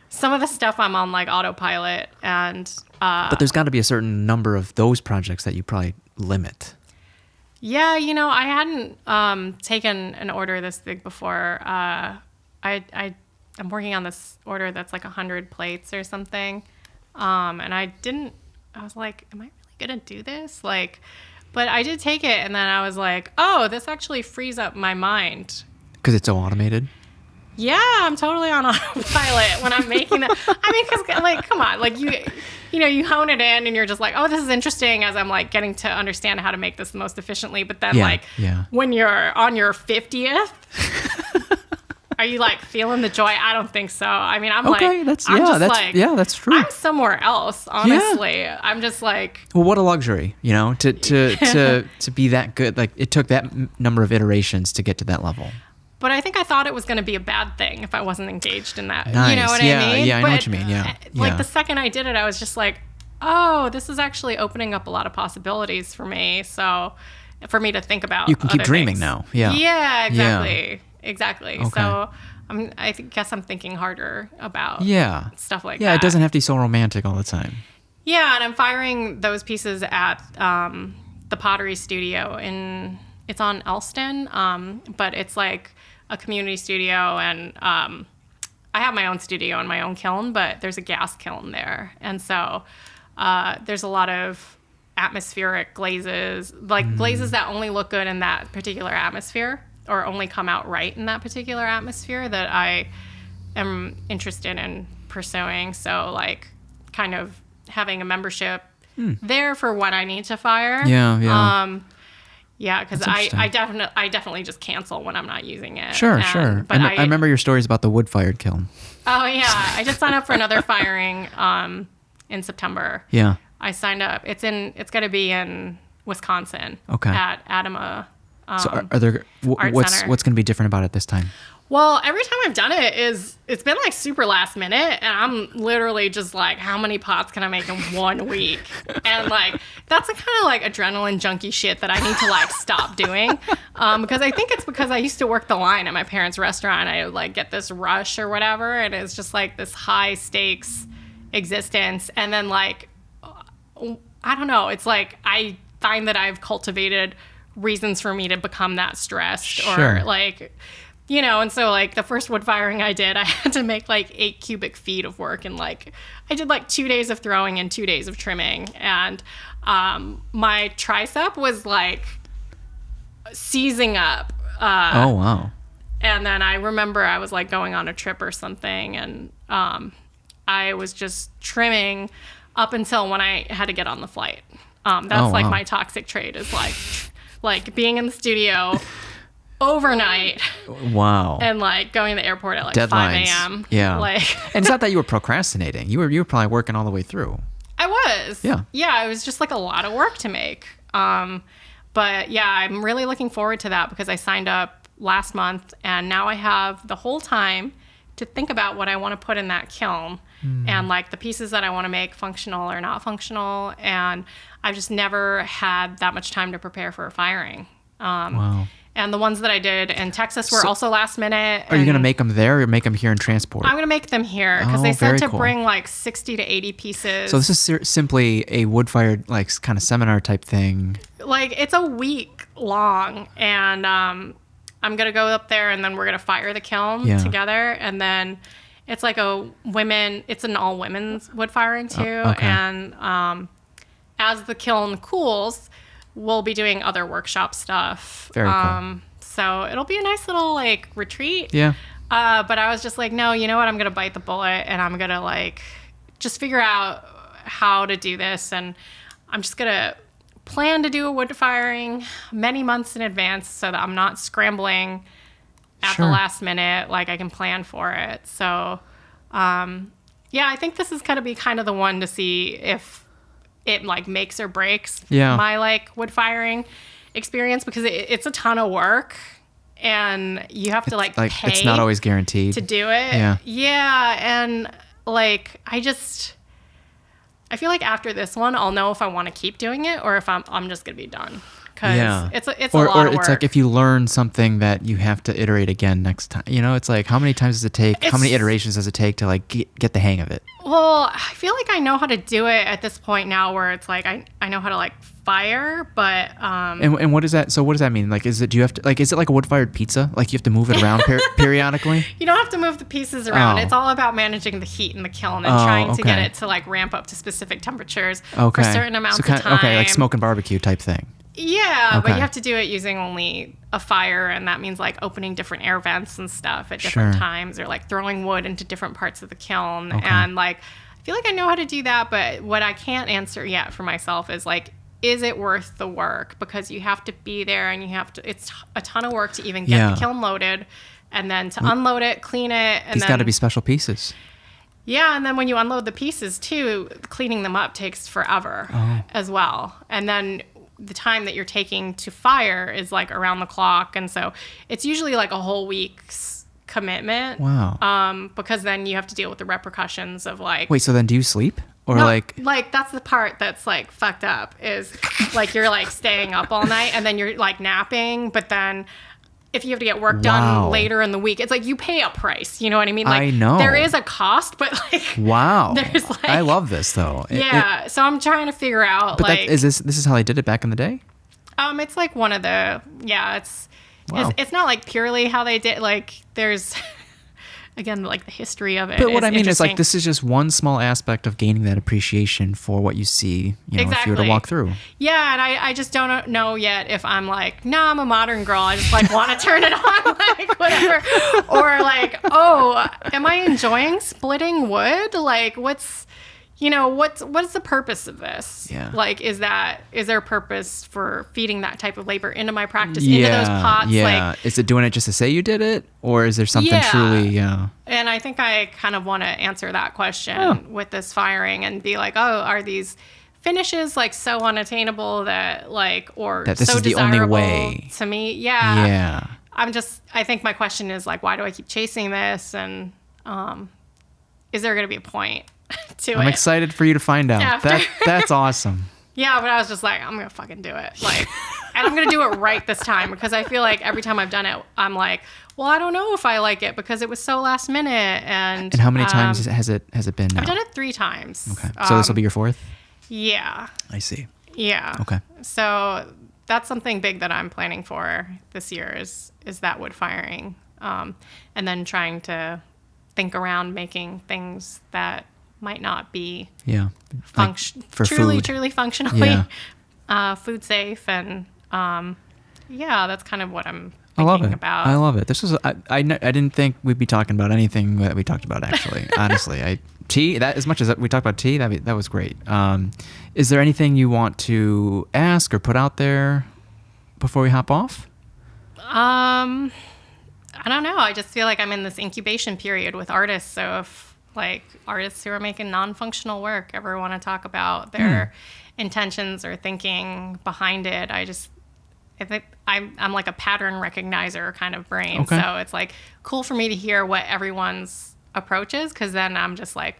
Some of the stuff I'm on like autopilot, and but there's got to be a certain number of those projects that you probably limit. Yeah, you know, I hadn't taken an order this big before. I'm working on this order that's like 100 plates or something, and I was like, am I really gonna do this? Like, but I did take it, and then I was like, oh, this actually frees up my mind. Because it's so automated? Yeah, I'm totally on autopilot when I'm making that. I mean, because, like, come on. Like, you know, you hone it in, and you're just like, oh, this is interesting, as I'm, like, getting to understand how to make this the most efficiently. But then, when you're on your 50th... Are you like feeling the joy? I don't think so. I mean, that's true. I'm somewhere else, honestly. Yeah. I'm just like, well, what a luxury, you know, to be that good. Like, it took that number of iterations to get to that level. But I think I thought it was going to be a bad thing if I wasn't engaged in that. Nice. You know what I mean? Yeah, I know what you mean. Yeah. Like the second I did it, I was just like, oh, this is actually opening up a lot of possibilities for me. So for me to think about, you can keep dreaming now. Yeah. Yeah, exactly. Yeah. Exactly. Okay. So I guess I'm thinking harder about stuff like that. Yeah, it doesn't have to be so romantic all the time. Yeah, and I'm firing those pieces at the Pottery Studio it's on Elston, but it's like a community studio, and I have my own studio and my own kiln, but there's a gas kiln there. And so there's a lot of atmospheric glazes, like glazes that only look good in that particular atmosphere, or only come out right in that particular atmosphere, that I am interested in pursuing. So like kind of having a membership there for what I need to fire. Yeah, because I definitely just cancel when I'm not using it. Sure. But I remember your stories about the wood-fired kiln. Oh yeah, I just signed up for another firing in September. Yeah, I signed up. It's going to be in Wisconsin. Okay. At Adama. So are there what's going to be different about it this time? Well, every time I've done it it's been like super last minute, and I'm literally just like, how many pots can I make in 1 week? And like, that's the kind of like adrenaline junkie shit that I need to like stop doing. Because I think it's because I used to work the line at my parents' restaurant. I would like get this rush or whatever, and it's just like this high stakes existence. And then like, I don't know, it's like I find that I've cultivated reasons for me to become that stressed, or like, you know. And so like the first wood firing I did, I had to make like 8 cubic feet of work, and like I did like 2 days of throwing and 2 days of trimming, and my tricep was like seizing up. Oh wow. And then I remember I was like going on a trip or something, and I was just trimming up until when I had to get on the flight. That's like my toxic trait, is like being in the studio overnight. Wow. And like going to the airport at like Deadlines. 5 a.m. Yeah. Like, and it's not that you were procrastinating. You were probably working all the way through. I was. Yeah. Yeah, it was just like a lot of work to make. But But yeah, I'm really looking forward to that because I signed up last month and now I have the whole time to think about what I want to put in that kiln and like the pieces that I want to make functional or not functional. And I've just never had that much time to prepare for a firing. Wow. And the ones that I did in Texas were also last minute. Are you going to make them there or make them here and transport? I'm going to make them here because they said to cool. bring like 60 to 80 pieces. So this is simply a wood-fired like kind of seminar type thing. Like it's a week long and I'm going to go up there and then we're going to fire the kiln together. And then it's like it's an all women's wood firing too. Okay. And as the kiln cools, we'll be doing other workshop stuff. Very cool. So it'll be a nice little like retreat. Yeah. But I was just like, no, you know what? I'm going to bite the bullet and I'm going to like just figure out how to do this. And I'm just going to plan to do a wood firing many months in advance so that I'm not scrambling at the last minute. Like I can plan for it. So, I think this is going to be kind of the one to see if it like makes or breaks my like wood firing experience because it's a ton of work and you have to like pay. It's not always guaranteed to do it. Yeah. And like, I feel like after this one, I'll know if I want to keep doing it or if I'm just going to be done. Because it's a lot of work. Or it's like if you learn something that you have to iterate again next time. You know, it's like how many times does it take? How many iterations does it take to like get the hang of it? Well, I feel like I know how to do it at this point now where it's like I know how to like fire, but And what is that? So what does that mean? Like is it like a wood-fired pizza? Like you have to move it around periodically? You don't have to move the pieces around. It's all about managing the heat in the kiln and trying to get it to like ramp up to specific temperatures for certain amounts of time. Okay, like smoke and barbecue type thing. Yeah, but you have to do it using only a fire, and that means like opening different air vents and stuff at different times, or like throwing wood into different parts of the kiln. And like, I feel like I know how to do that, but what I can't answer yet for myself is like, is it worth the work? Because you have to be there, and it's a ton of work to even get the kiln loaded, and then to unload it, clean it, and These got to be special pieces. Yeah, and then when you unload the pieces too, cleaning them up takes forever as well, and then the time that you're taking to fire is like around the clock. And so it's usually like a whole week's commitment. Wow. Because then you have to deal with the repercussions of like... Wait, so then do you sleep? Or like that's the part that's like fucked up is like you're like staying up all night and then you're like napping. But then if you have to get work done later in the week, it's like you pay a price. You know what I mean? Like, I know. There is a cost, but like... Wow. There's like... I love this though. Yeah. So I'm trying to figure out but like... this is how they did it back in the day? It's like one of the... Yeah, it's not like purely how they did... Like there's... Again, like the history of it. But what I mean is like this is just one small aspect of gaining that appreciation for what you see, you know, if you were to walk through. Yeah, and I just don't know yet if I'm like, no, I'm a modern girl. I just like want to turn it on, like whatever. Or like, oh, am I enjoying splitting wood? Like what's the purpose of this? Yeah. Like, is there a purpose for feeding that type of labor into my practice, into those pots? Yeah. Like, is it doing it just to say you did it? Or is there something truly, And I think I kind of want to answer that question with this firing and be like, oh, are these finishes like so unattainable that like, or that this so is the desirable only way to me? Yeah. Yeah. I think my question is like, why do I keep chasing this? And is there going to be a point? I'm excited for you to find out. That's awesome. Yeah, but I was just like, I'm gonna fucking do it. Like, and I'm gonna do it right this time because I feel like every time I've done it, I'm like, well, I don't know if I like it because it was so last minute. And how many times has it been now? I've done it 3 times. Okay, so this will be your 4th? Yeah. I see. Yeah. Okay. So that's something big that I'm planning for this year is that wood firing, and then trying to think around making things that might not be truly functionally food safe, and that's kind of what I'm thinking about. I love it. This was I didn't think we'd be talking about anything that we talked about actually. Honestly, tea, that as much as we talked about tea, that was great. Is there anything you want to ask or put out there before we hop off? I don't know. I just feel like I'm in this incubation period with artists. So if like artists who are making non-functional work ever want to talk about their intentions or thinking behind it, I think I'm like a pattern recognizer kind of brain. Okay. So it's like cool for me to hear what everyone's approach is, because then I'm just like,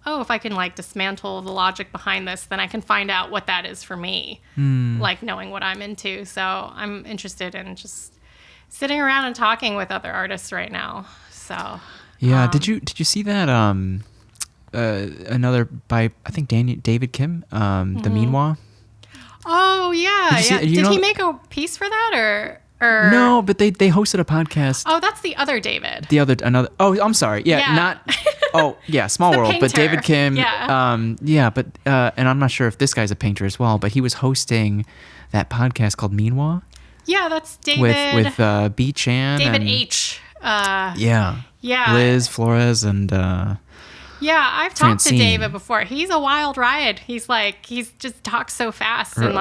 oh, if I can like dismantle the logic behind this, then I can find out what that is for me, like knowing what I'm into. So I'm interested in just sitting around and talking with other artists right now. So yeah, did you see that another by I think David Kim, the Meanwhile? Oh yeah, did he make a piece for that or? No, but they hosted a podcast. Oh, that's the other David. Another. Oh, I'm sorry. Yeah. Not. Oh, yeah. Small World, painter. But David Kim. Yeah. But and I'm not sure if this guy's a painter as well, but he was hosting that podcast called Meanwhile. Yeah, that's David. With B. Chan. David H. Yeah. Liz Flores and. Yeah, I've talked to David before. He's a wild ride. He's just talks so fast and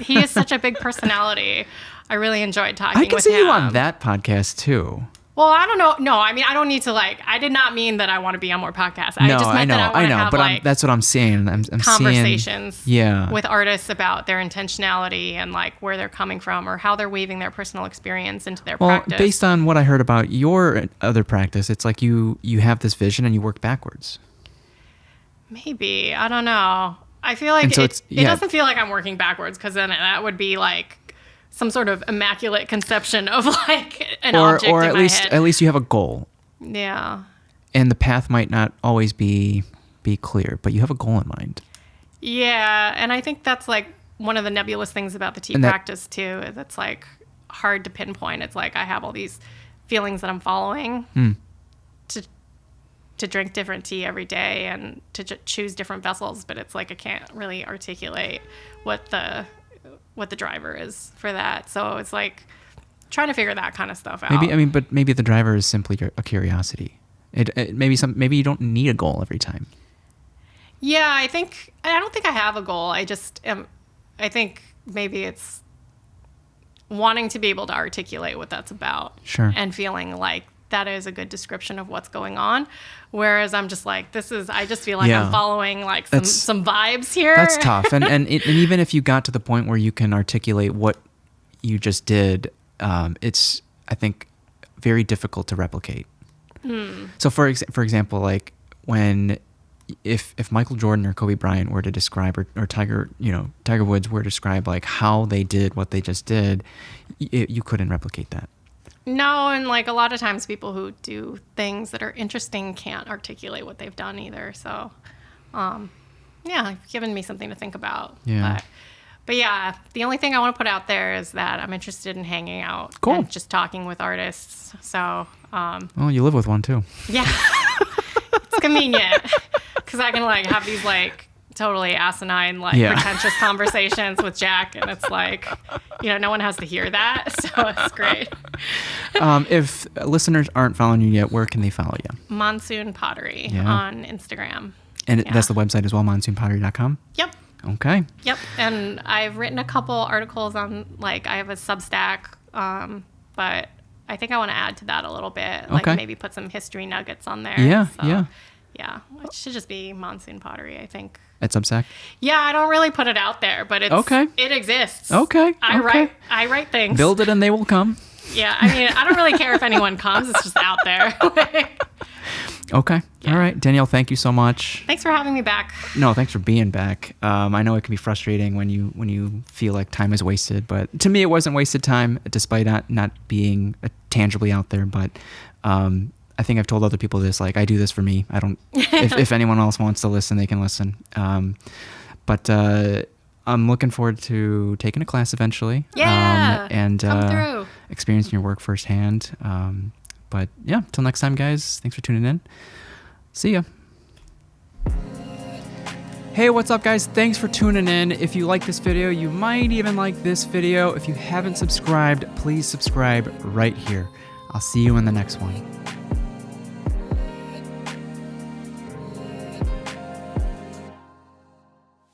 he is such a big personality. I really enjoyed talking with him. I can see you on that podcast too. Well, I don't know. No, I mean, I don't need to I did not mean that I want to be on more podcasts. I just meant that I want to have but that's what I'm seeing. I'm conversations seeing, with artists about their intentionality and like where they're coming from or how they're weaving their personal experience into their practice. Based on what I heard about your other practice, it's like you have this vision and you work backwards. Maybe. I don't know. I feel like it doesn't feel like I'm working backwards, because then that would be like some sort of immaculate conception of like an object or in my head. At least you have a goal. Yeah. And the path might not always be clear, but you have a goal in mind. Yeah, and I think that's like one of the nebulous things about the tea practice too. That's like hard to pinpoint. It's like I have all these feelings that I'm following to drink different tea every day and to choose different vessels, but it's like I can't really articulate what the driver is for that. So it's like trying to figure that kind of stuff out. Maybe the driver is simply a curiosity. Maybe you don't need a goal every time. Yeah, I don't think I have a goal. I think maybe it's wanting to be able to articulate what that's about. Sure. And feeling like that is a good description of what's going on. Whereas I'm just like, I just feel like I'm following like some vibes here. That's tough. And even if you got to the point where you can articulate what you just did, it's, I think, very difficult to replicate. So for example, like if Michael Jordan or Kobe Bryant were to describe, or Tiger Woods were to describe like how they did what they just did, you couldn't replicate that. No, and like a lot of times people who do things that are interesting can't articulate what they've done either. So, you've given me something to think about. Yeah. But yeah, the only thing I want to put out there is that I'm interested in hanging out and just talking with artists. So, well, you live with one too. Yeah. It's convenient because I can like have these like totally asinine, pretentious conversations with Jack, and it's like, no one has to hear that, so it's great. If listeners aren't following you yet, where can they follow you? Monsoon Pottery on Instagram. And that's the website as well, monsoonpottery.com? Yep. Okay. Yep, and I've written a couple articles on, I have a Substack, but I think I want to add to that a little bit, maybe put some history nuggets on there. Yeah, so, yeah, it should just be Monsoon Pottery, I think. At Substack? Yeah, I don't really put it out there, but it exists. Okay. I write things. Build it and they will come. Yeah, I mean, I don't really care if anyone comes. It's just out there. Okay. Yeah. All right. Danielle, thank you so much. Thanks for having me back. No, thanks for being back. I know it can be frustrating when you feel like time is wasted, but to me it wasn't wasted time, despite not being tangibly out there. But I think I've told other people this, like, I do this for me. I don't, if anyone else wants to listen, they can listen. But I'm looking forward to taking a class eventually. Yeah. And come through. Experiencing your work firsthand. But yeah, till next time, guys. Thanks for tuning in. See ya. Hey, what's up, guys? Thanks for tuning in. If you like this video, you might even like this video. If you haven't subscribed, please subscribe right here. I'll see you in the next one.